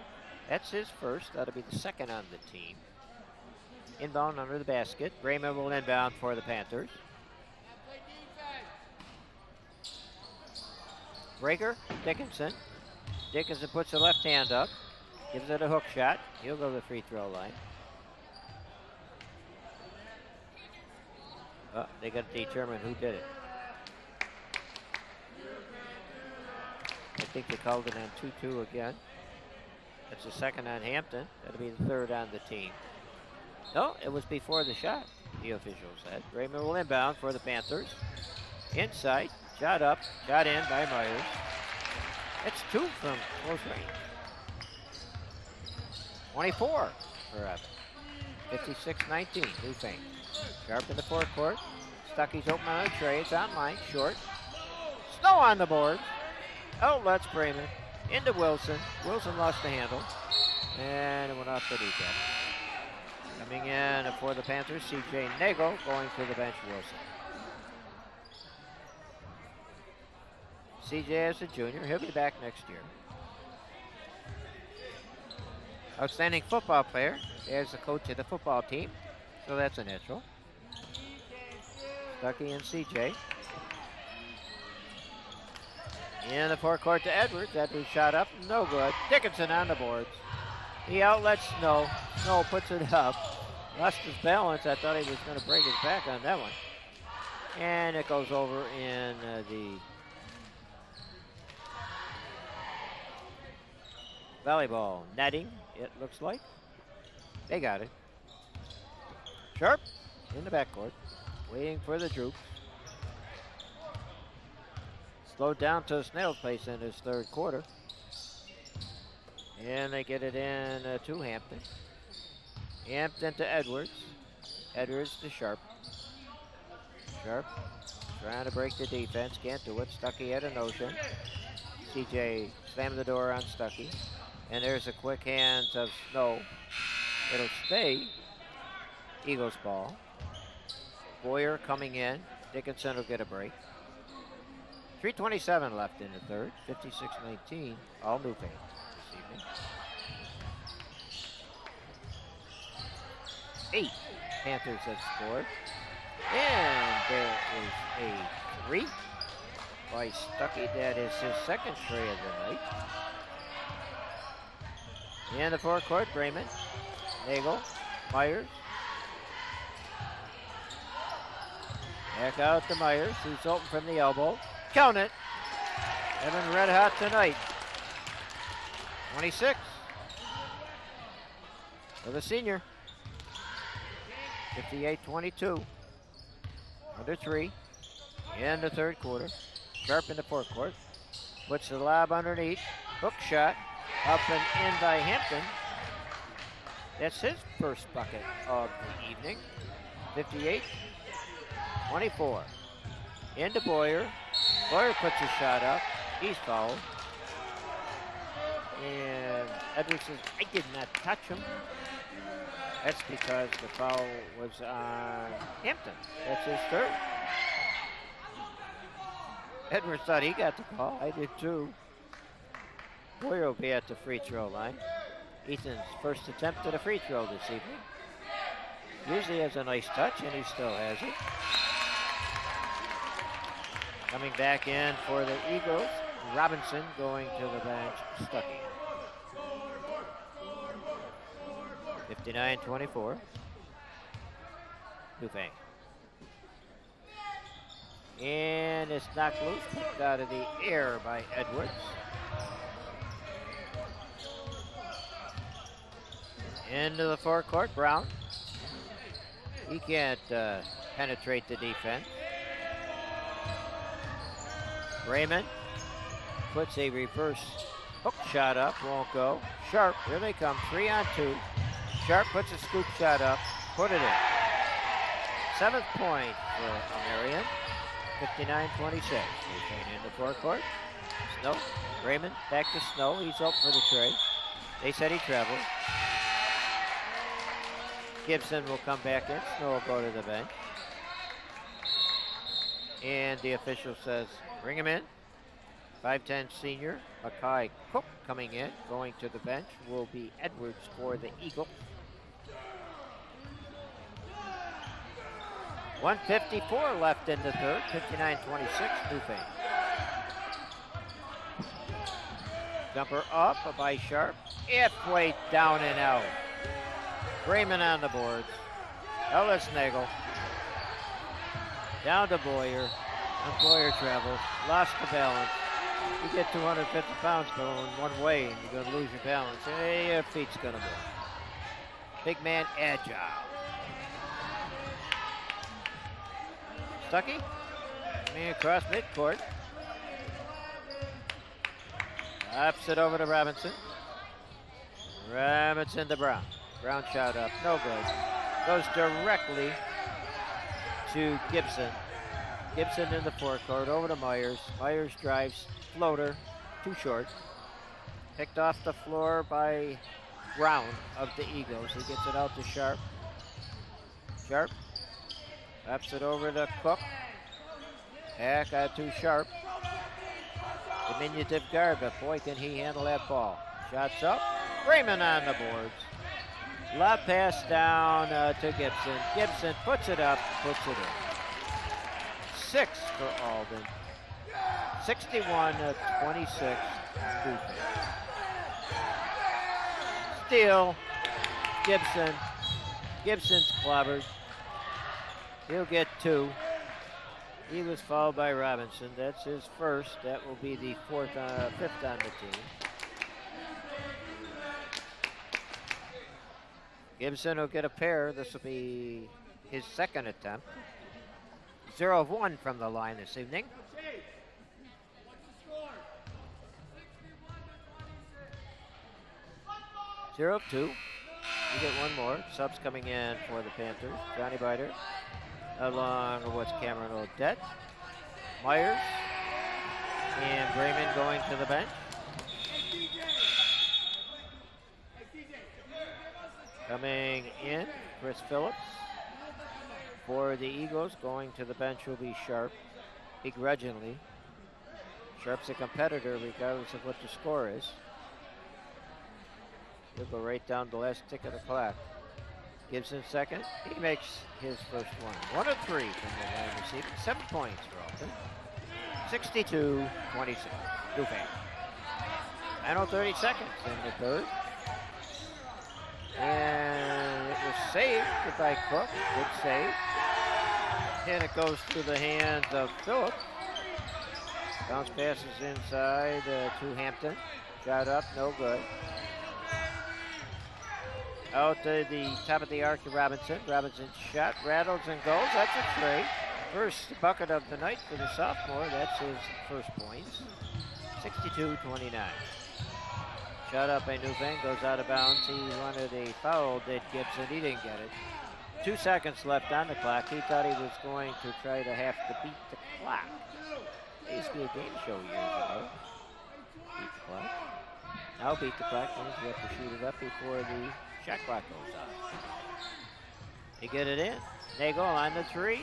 That's his first. That'll be the second on the team. Inbound under the basket. Brayman will inbound for the Panthers. Breaker, Dickinson. Dickinson puts the left hand up, gives it a hook shot. He'll go to the free throw line. They got to determine who did it. I think they called it on 2-2 again. That's the second on Hampton. That'll be the third on the team. No, it was before the shot, the official said. Brayman will inbound for the Panthers. Inside, shot up, shot in by Myers. That's 2 from close range. 24 for Evan. 56-19, Newfane. Sharp in the forecourt. Stuckey's open on a tray. It's online, short. Snow on the board. Outlets Bremen. Into Wilson. Wilson lost the handle. And it went off the kneecap. Coming in for the Panthers, C.J. Nagel. Going to the bench, Wilson. C.J. is a junior. He'll be back next year. Outstanding football player. There's the coach of the football team. So that's a natural. Stuckey and C.J. In the forecourt to Edwards. Edwards shot up. No good. Dickinson on the boards. He outlets Snow. Snow puts it up. Lost his balance. I thought he was going to break his back on that one. And it goes over in the volleyball netting, it looks like. They got it. Sharp in the backcourt. Waiting for the troops. Slowed down to a snail's pace in his third quarter. And they get it in to Hampton. Hampton to Edwards. Edwards to Sharp. Sharp trying to break the defense. Can't do it. Stuckey had a notion. CJ slammed the door on Stuckey. And there's a quick hands of Snow. It'll stay Eagles ball. Boyer coming in. Dickinson will get a break. 3:27 left in the third. 56-19. All Newfane this evening. 8 Panthers have scored. And there is a 3 by Stuckey. That is his second tray of the night. In the forecourt, Bremen, Nagel, Myers. Back out to Myers. He's open from the elbow. Count it. Evan red hot tonight. 26 for the senior. 58-22. Under 3 in the third quarter. Sharp in the forecourt. Puts the lob underneath. Hook shot. Up and in by Hampton. That's his first bucket of the evening. 58-24. Into Boyer. Boyer puts his shot up. He's fouled. And Edwards says, I did not touch him. That's because the foul was on Hampton. That's his third. Edwards thought he got the call. I did too. Boyer will be at the free throw line. Ethan's first attempt at a free throw this evening. Usually has a nice touch, and he still has it. Coming back in for the Eagles, Robinson going to the bench, Stuckey. 59-24. Newfane. And it's knocked loose, kicked out of the air by Edwards. Into the forecourt, Brown. He can't penetrate the defense. Raymond puts a reverse hook shot up, won't go. Sharp, here they come, 3-on-2. Sharp puts a scoop shot up, put it in. 7th point for Marion, 59-26. In the forecourt, Snow, Raymond back to Snow, he's up for the tray. They said he traveled. Gibson will come back in, Snow will go to the bench. And the official says, bring him in. 5'10 senior, Makai Cook coming in, going to the bench will be Edwards for the Eagles. 1:54 left in the third, 59-26, Newfane. Jumper up by Sharp, halfway down and out. Raymond on the boards. Ellis Nagel. Down to Boyer. And Boyer travels. Lost the balance. You get 250 pounds going one way and you're going to lose your balance. Hey, your feet's going to move. Big man agile. Stuckey. Coming across midcourt. Ups it over to Robinson. Robinson to Brown. Brown shot up. No good. goes directly to Gibson. Gibson in the forecourt, over to Myers. Myers drives, floater, too short. Picked off the floor by Brown of the Eagles. He gets it out to Sharp. Sharp laps it over to Cook. Back out to Sharp. Diminutive guard, but boy, can he handle that ball. Shots up. Raymond on the boards. Lob pass down to Gibson. Gibson puts it up, puts it in. 6 for Alden. 61-26. Steal. Gibson. Gibson's clobbered. He'll get 2. He was fouled by Robinson. That's his first. That will be the 5th on the team. Gibson will get a pair. This will be his second attempt. 0 of 1 from the line this evening. Zero of 2. You get one more. Subs coming in for the Panthers. Johnny Biter, along with Cameron Odette. Myers and Brayman going to the bench. Coming in, Chris Phillips. For the Eagles, going to the bench will be Sharp, begrudgingly. Sharp's a competitor regardless of what the score is. He'll go right down the last tick of the clock. Gibson second. He makes his first one. 1 of 3 from the line receiving. 7 points for Alton. 62-26. Newfane. Final 30 seconds in the third. And it was saved by Cook. Good save. And it goes through the hands of Phillips. Bounce passes inside to Hampton. Shot up, no good. Out to the top of the arc to Robinson. Robinson's shot rattles and goes. That's a tray. First bucket of the night for the sophomore. That's his first points. 62-29. Shot up by Newfane, goes out of bounds. He wanted a foul, did Gibson. He didn't get it. 2 seconds left on the clock. He thought he was going to try to have to beat the clock. It used to be a game show years ago. Beat the clock. Now beat the clock means you have to shoot it up before the shot clock goes off. They get it in. Nagel on the 3.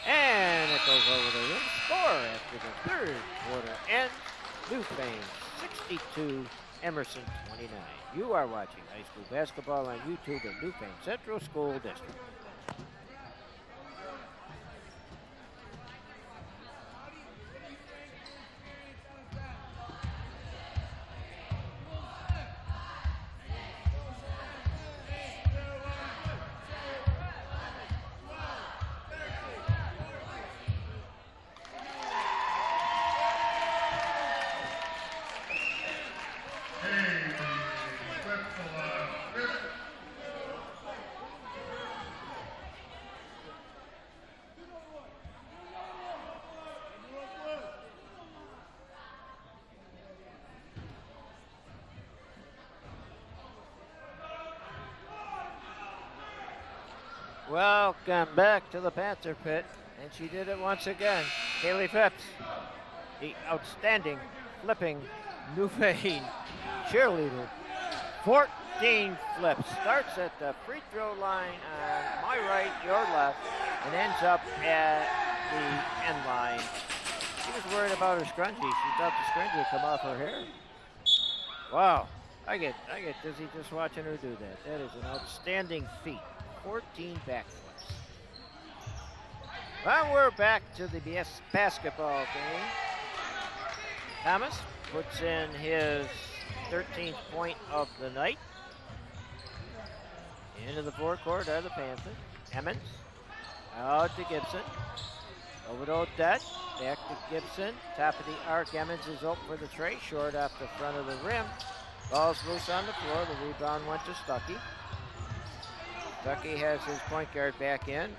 And it goes over the rim. Score after the third quarter ends. Newfane 62. Emerson 29. You are watching high school basketball on YouTube in Newfane Central School District. Welcome back to the Panther Pit, and she did it once again. Kaylee Phipps, the outstanding flipping Newfane cheerleader. 14 flips, starts at the free throw line on my right, your left, and ends up at the end line. She was worried about her scrunchie. She thought the scrunchie would come off her hair. Wow, I get dizzy just watching her do that. That is an outstanding feat. 14 backflips. Well, we're back to the basketball game. Thomas puts in his 13th point of the night. Into the forecourt are the Panthers. Emmons out to Gibson. Over to Odette. Back to Gibson. Top of the arc. Emmons is open for the tray. Short off the front of the rim. Ball's loose on the floor. The rebound went to Stuckey. Stuckey has his point guard back in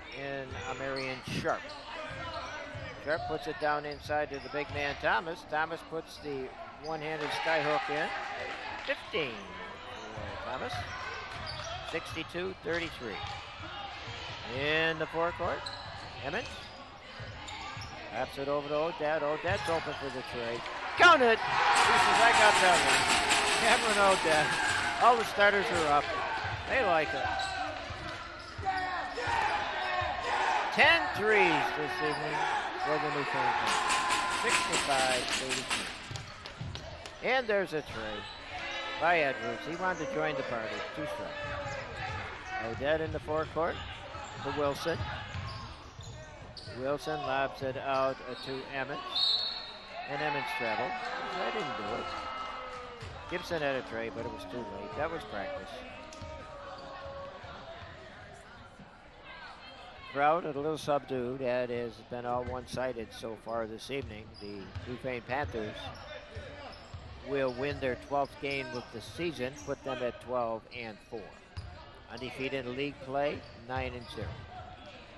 Marion Sharp. Sharp puts it down inside to the big man Thomas. Thomas puts the one-handed skyhook in. 15 for Thomas. 62-33. In the forecourt, Emmons. Taps it over to Odette. Odette's open for the trade. Count it! He says, I got that one. Cameron Odette. All the starters are up. They like it. 10 threes this evening for the Newfane Panthers. 65-32. And there's a trade by Edwards. He wanted to join the party. 2 strikes. Odette in the forecourt to Wilson. Wilson lobs it out to Emmons. And Emmons traveled. I didn't do it. Gibson had a trade, but it was too late. That was practice. Crowd a little subdued. That has been all one-sided so far this evening. The Newfane Panthers will win their 12th game of the season, put them at 12-4. Undefeated in league play, 9-0.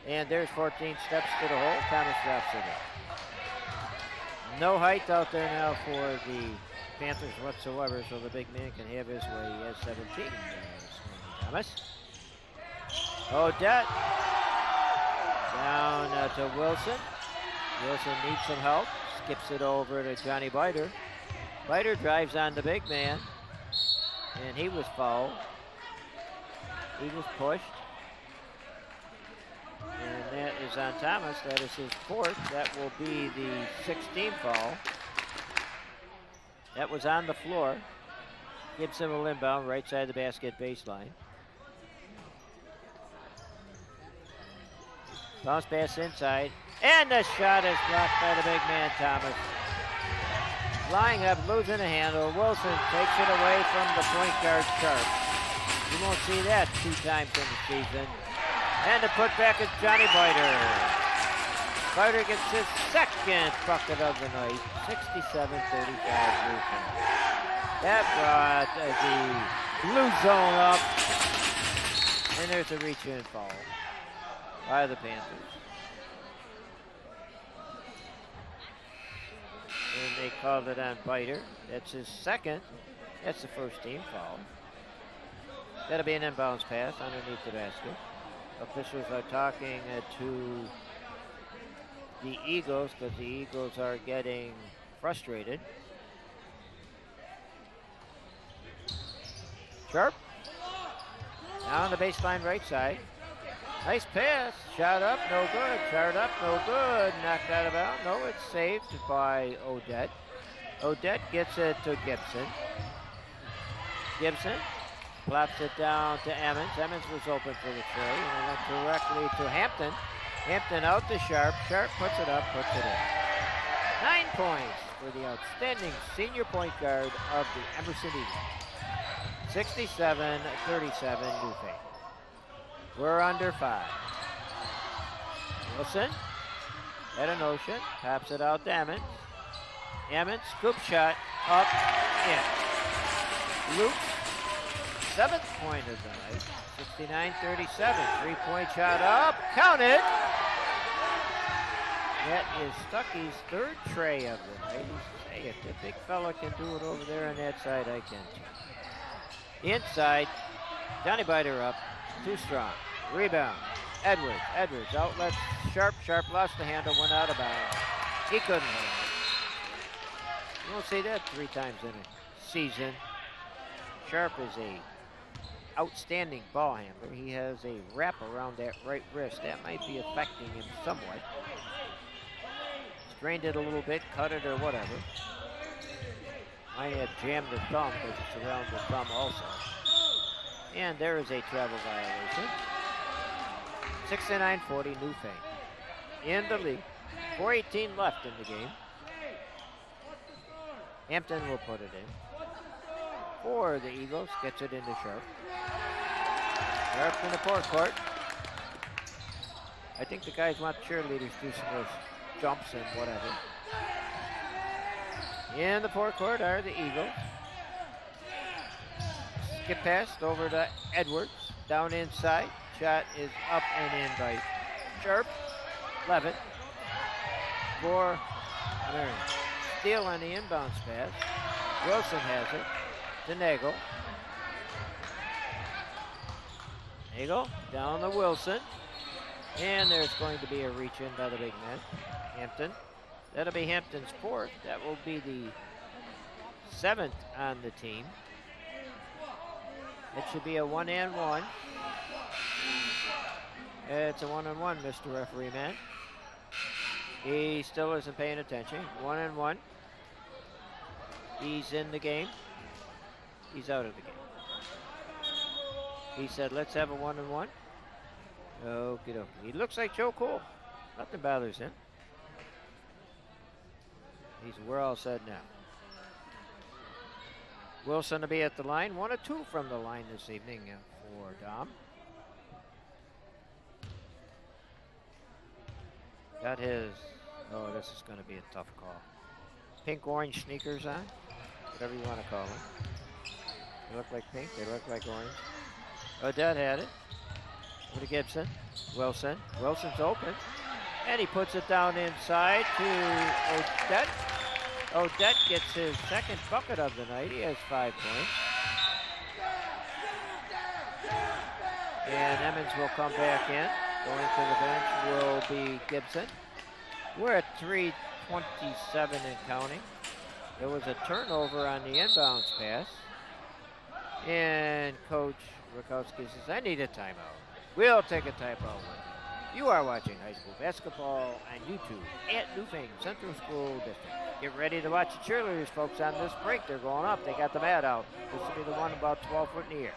And there's 14 steps to the hole. Thomas drops it in. No height out there now for the Panthers whatsoever, so the big man can have his way. He has 17. Thomas. Odette. Down to Wilson. Wilson needs some help. Skips it over to Johnny Biter. Biter drives on the big man. And he was fouled. He was pushed. And that is on Thomas. That is his 4th. That will be the 16th foul. That was on the floor. Gibson will inbound right side of the basket baseline. Bounce pass inside. And the shot is blocked by the big man, Thomas. Flying up, losing the handle. Wilson takes it away from the point guard, Sharp. You won't see that 2 times in the season. And the putback is Johnny Biter. Biter gets his 2nd bucket of the night. 67-35 Newfane. That brought the blue zone up. And there's a reach-in foul by the Panthers. And they called it on Biter. That's his 2nd. That's the 1st team foul. That'll be an inbounds pass underneath the basket. Officials are talking to the Eagles because the Eagles are getting frustrated. Sharp. Down the baseline right side. Nice pass. Shot up, no good. Shot up, no good. Knocked out of bounds. No, it's saved by Odette. Odette gets it to Gibson. Gibson plops it down to Emmons. Emmons was open for the tray and it went directly to Hampton. Hampton out to Sharp. Sharp puts it up, puts it in. 9 points for the outstanding senior point guard of the Emerson Eagles. 67-37 Newfane. We're under 5. Wilson at an ocean, taps it out to Emmons. Emmons, scoop shot, up, in. Luke, 7th point of the night. 69-37, 3-point shot up, count it. That is Stuckey's 3rd tray of the night. Hey, if the big fella can do it over there on that side, I can too. Inside, Johnny Biter up, too strong. Rebound, Edwards, outlet, Sharp lost the handle, went out of bounds. He couldn't hold it. You won't see that 3 times in a season. Sharp is a outstanding ball handler. He has a wrap around that right wrist. That might be affecting him somewhat. Strained it a little bit, cut it or whatever. Might have jammed the thumb because it's around the thumb also. And there is a travel violation. 69-40 Newfane in the lead. 4:18 left in the game. Hampton will put it in. For the Eagles, gets it into Sharp. Sharp in the forecourt. I think the guys want cheerleaders to do some more jumps and whatever. In the forecourt are the Eagles. Skip passed over to Edwards. Down inside. Shot is up and in by Sharp. Levitt. For Marion. Steal on the inbounds pass. Wilson has it to Nagel. Nagel down to Wilson. And there's going to be a reach in by the big man, Hampton. That'll be Hampton's 4th. That will be the 7th on the team. It should be a 1-and-1. It's a 1-and-1, Mr. Referee Man. He still isn't paying attention. 1-and-1. He's in the game. He's out of the game. He said, let's have a 1-and-1. Okie dokie. He looks like Joe Cole. Nothing bothers him. We're all set now. Wilson will be at the line. 1 of 2 from the line this evening for Dom. Got his, oh, this is going to be a tough call. Pink-orange sneakers on, whatever you want to call them. They look like pink, they look like orange. Odette had it. Over to Gibson. Wilson. Wilson's open. And he puts it down inside to Odette. Odette gets his 2nd bucket of the night. He has 5 points. And Emmons will come back in. Going to the bench will be Gibson. We're at 3:27 and counting. There was a turnover on the inbounds pass. And Coach Rakowski says, I need a timeout. We'll take a timeout with you. You are watching high school basketball on YouTube at Newfane Central School District. Get ready to watch the cheerleaders, folks, on this break. They're going up. They got the mat out. This will be the one about 12 foot in the air.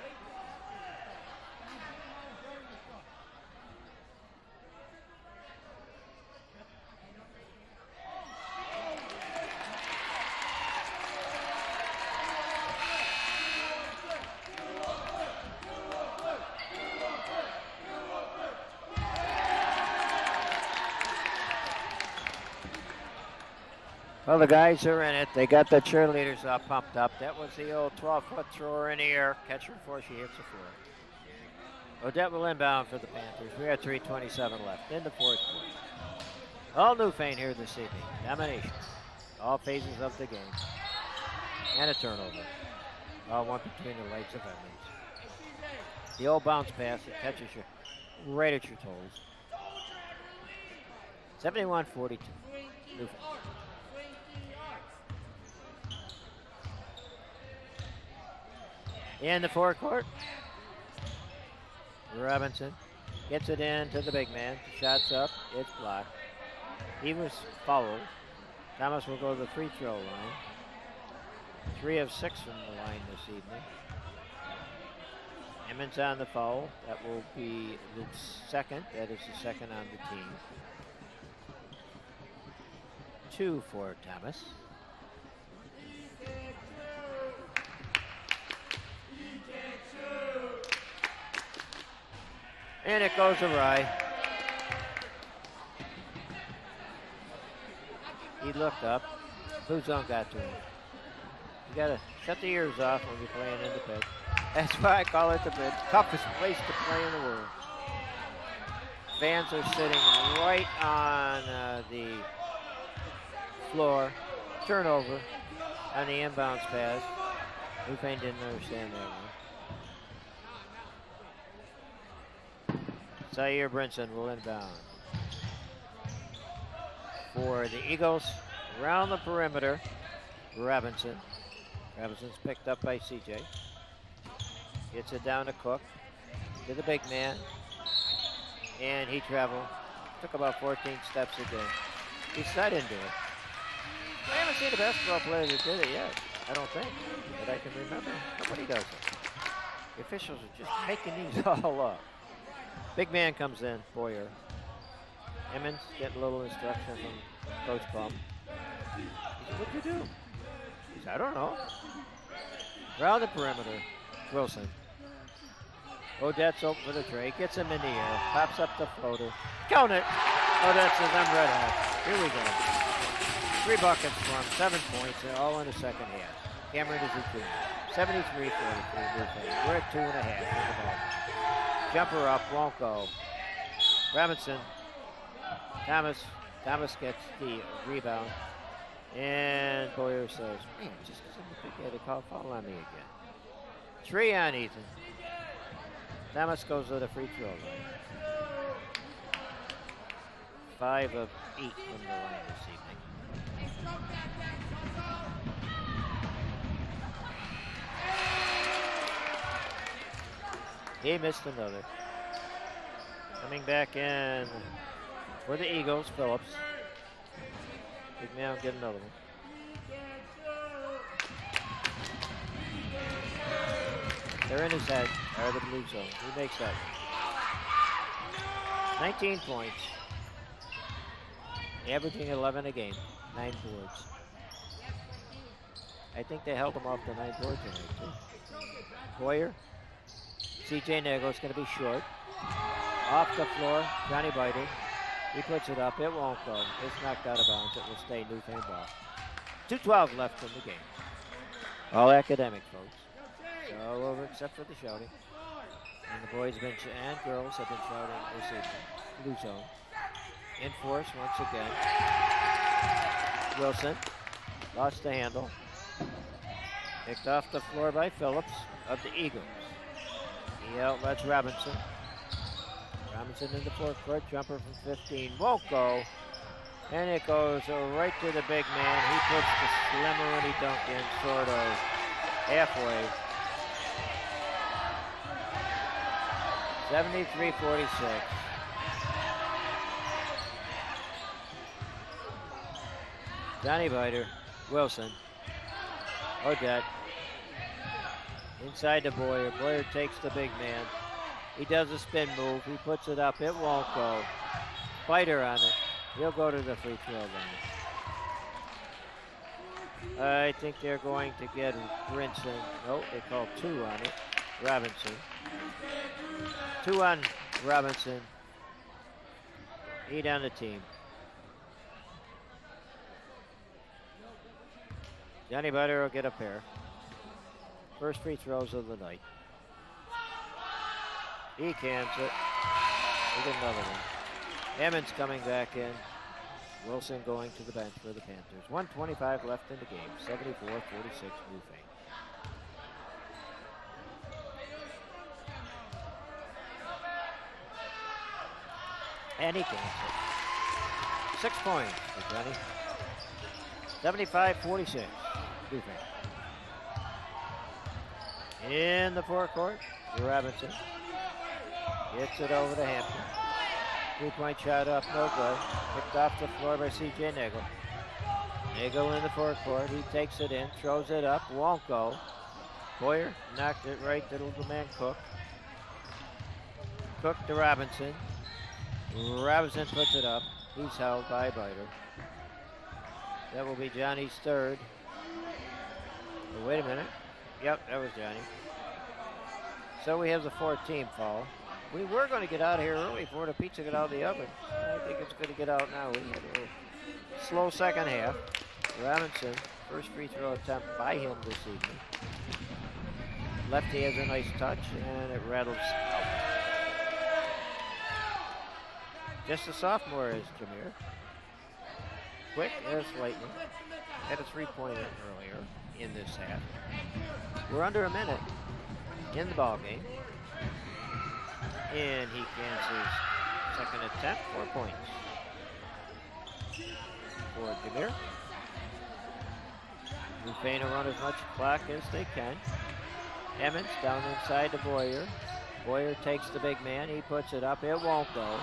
Well, the guys are in it. They got the cheerleaders pumped up. That was the old 12-foot thrower in the air. Catch her before she hits the floor. Odette will inbound for the Panthers. We have 3:27 left in the 4th quarter. All Newfane here this evening. Domination. All phases of the game. And a turnover. All one between the legs of Edmonds. The old bounce pass that catches you right at your toes. 71-42. Newfane. In the forecourt, Robinson gets it in to the big man. Shots up, it's blocked. He was fouled. Thomas will go to the free throw line. 3 of 6 from the line this evening. Emmons on the foul. That will be Luke's 2nd. That is the 2nd on the team. 2 for Thomas. And it goes awry. He looked up. Blue zone got to him. You gotta shut the ears off when you're playing in the pit. That's why I call it the pit. Toughest place to play in the world. Fans are sitting right on the floor. Turnover on the inbounds pass. Newfane didn't understand that one. Zaire Brinson will inbound. For the Eagles, around the perimeter, Robinson. Robinson's picked up by CJ. Gets it down to Cook, to the big man. And he traveled. Took about 14 steps a day. He's not into it. I haven't seen a basketball player that did it yet. I don't think, but I can remember. Nobody does it. The officials are just making these all up. Big man comes in, Boyer. Emmons getting a little instruction from Coach Plum. He said, what'd you do? He said, I don't know. Around the perimeter, Wilson. Odette's open for the tray, gets him in the air, pops up the floater. Count it! Odette says, I'm red hot. Here we go. 3 buckets for him, 7 points, and all in the second half. Cameron is at 2. 73-43. We're at 2.5. Jumper up, won't go. Robinson. Thomas gets the rebound. And Boyer says, man, just because I'm a big guy, they call foul on me again. 3 on Ethan. Thomas goes to the free throw line. 5 of 8 from the line this evening. He missed another. Coming back in for the Eagles, Phillips. Big man will get another one. They're in his head, or the blue zone. He makes that. 19 points. Averaging 11 a game. 9 boards. I think they held him off the 9 boards tonight, too. Boyer. C.J. Nagel's going to be short. Off the floor, Johnny Biter. He puts it up. It won't go. It's knocked out of bounds. It will stay Newfane ball. 2:12 left in the game. All academic, folks. It's all over except for the shouting. And the boys and girls have been shouting this evening. Blue zone. In force once again. Wilson lost the handle. Picked off the floor by Phillips of the Eagles. He outlets Robinson. Robinson in the fourth court. Jumper from 15. Won't go. And it goes right to the big man. He puts the Slimmeroni dunk in sort of halfway. 73-46. Johnny Biter, Wilson, Odette, inside to Boyer. Boyer takes the big man. He does a spin move. He puts it up. It won't go. Biter on it. He'll go to the free throw line. I think they're going to get Brinson. Nope, they called 2 on it. Robinson. 2 on Robinson. 8 on the team. Johnny Biter will get a pair. First free throws of the night. He cans it. We'll get another one. Emmons coming back in. Wilson going to the bench for the Panthers. 1:25 left in the game. 74-46 Newfane. And he cans it. 6 points for Johnny. 75-46 Newfane. In the forecourt, Robinson gets it over to Hampton. 3-point shot up, no good. Picked off the floor by C.J. Nagel. Nagel in the forecourt, he takes it in, throws it up, won't go. Boyer knocked it right to the man Cook. Cook to Robinson. Robinson puts it up. He's held by Biter. That will be Johnny's third. Oh, wait a minute. Yep, that was Johnny. So we have the 4-team foul. We were going to get out of here early before the pizza got out of the oven. I think it's going to get out now. We had a little slow second half. Robinson, first free throw attempt by him this evening. Lefty has a nice touch, and it rattles out. Just a sophomore is Jameer. Quick as lightning. Had a 3-pointer earlier in this half. We're under a minute in the ball game. And he cans his second attempt, 4 points for Jameer. Newfane will run as much clock as they can. Emmons down inside to Boyer. Boyer takes the big man. He puts it up. It won't go.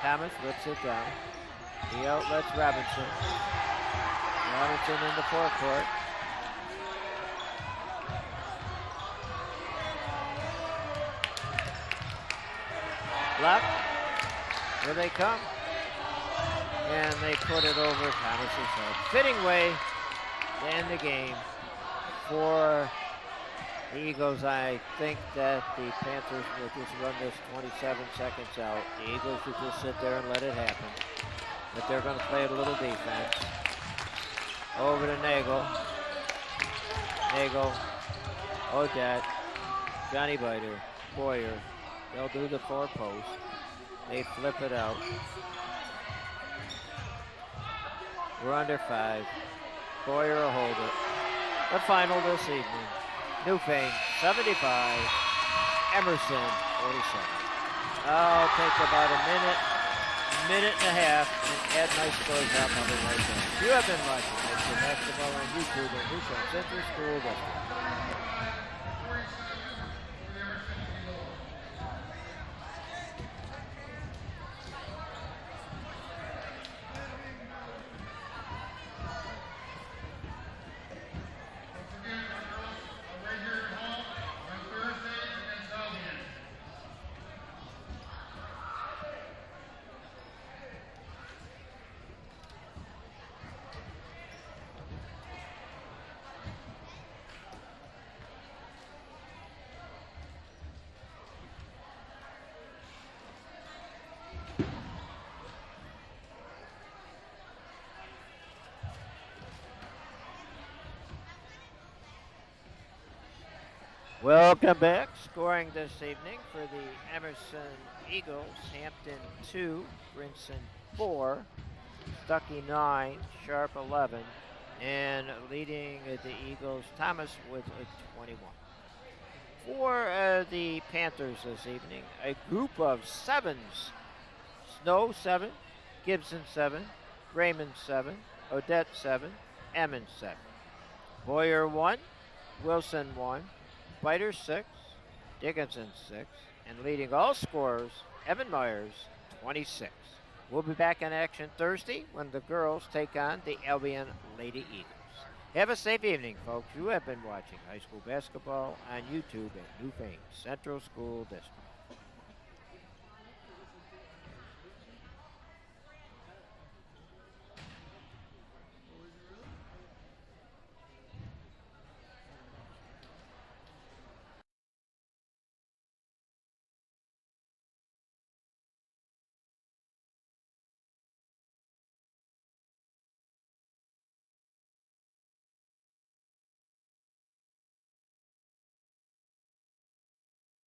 Thomas whips it down. He outlets Robinson. Robinson in the forecourt. Left. Here they come. And they put it over Thomas's head. Fitting way to end the game for the Eagles. I think that the Panthers will just run this 27 seconds out. The Eagles will just sit there and let it happen. But they're going to play a little defense. Over to Nagel. Nagel. Odette. Johnny Biter. Boyer. They'll do the 4-post. They flip it out. We're under 5. Boyer will hold it. The final this evening. Newfane 75. Emerson 47. I'll take about a minute and a half and add nice scores up on the right there. You have been watching high school basketball on YouTube at Newfane Central School District. Welcome back. Scoring this evening for the Emerson Eagles. Hampton 2, Brinson 4, Stuckey 9, Sharp 11, and leading the Eagles, Thomas with a 21. For the Panthers this evening, a group of sevens. Snow 7, Gibson 7, Raymond 7, Odette 7, Emmons 7. Boyer 1, Wilson 1, Biter 6, Dickinson 6, and leading all scorers, Evan Myers 26. We'll be back in action Thursday when the girls take on the Albion Lady Eagles. Have a safe evening, folks. You have been watching high school basketball on YouTube at Newfane Central School District.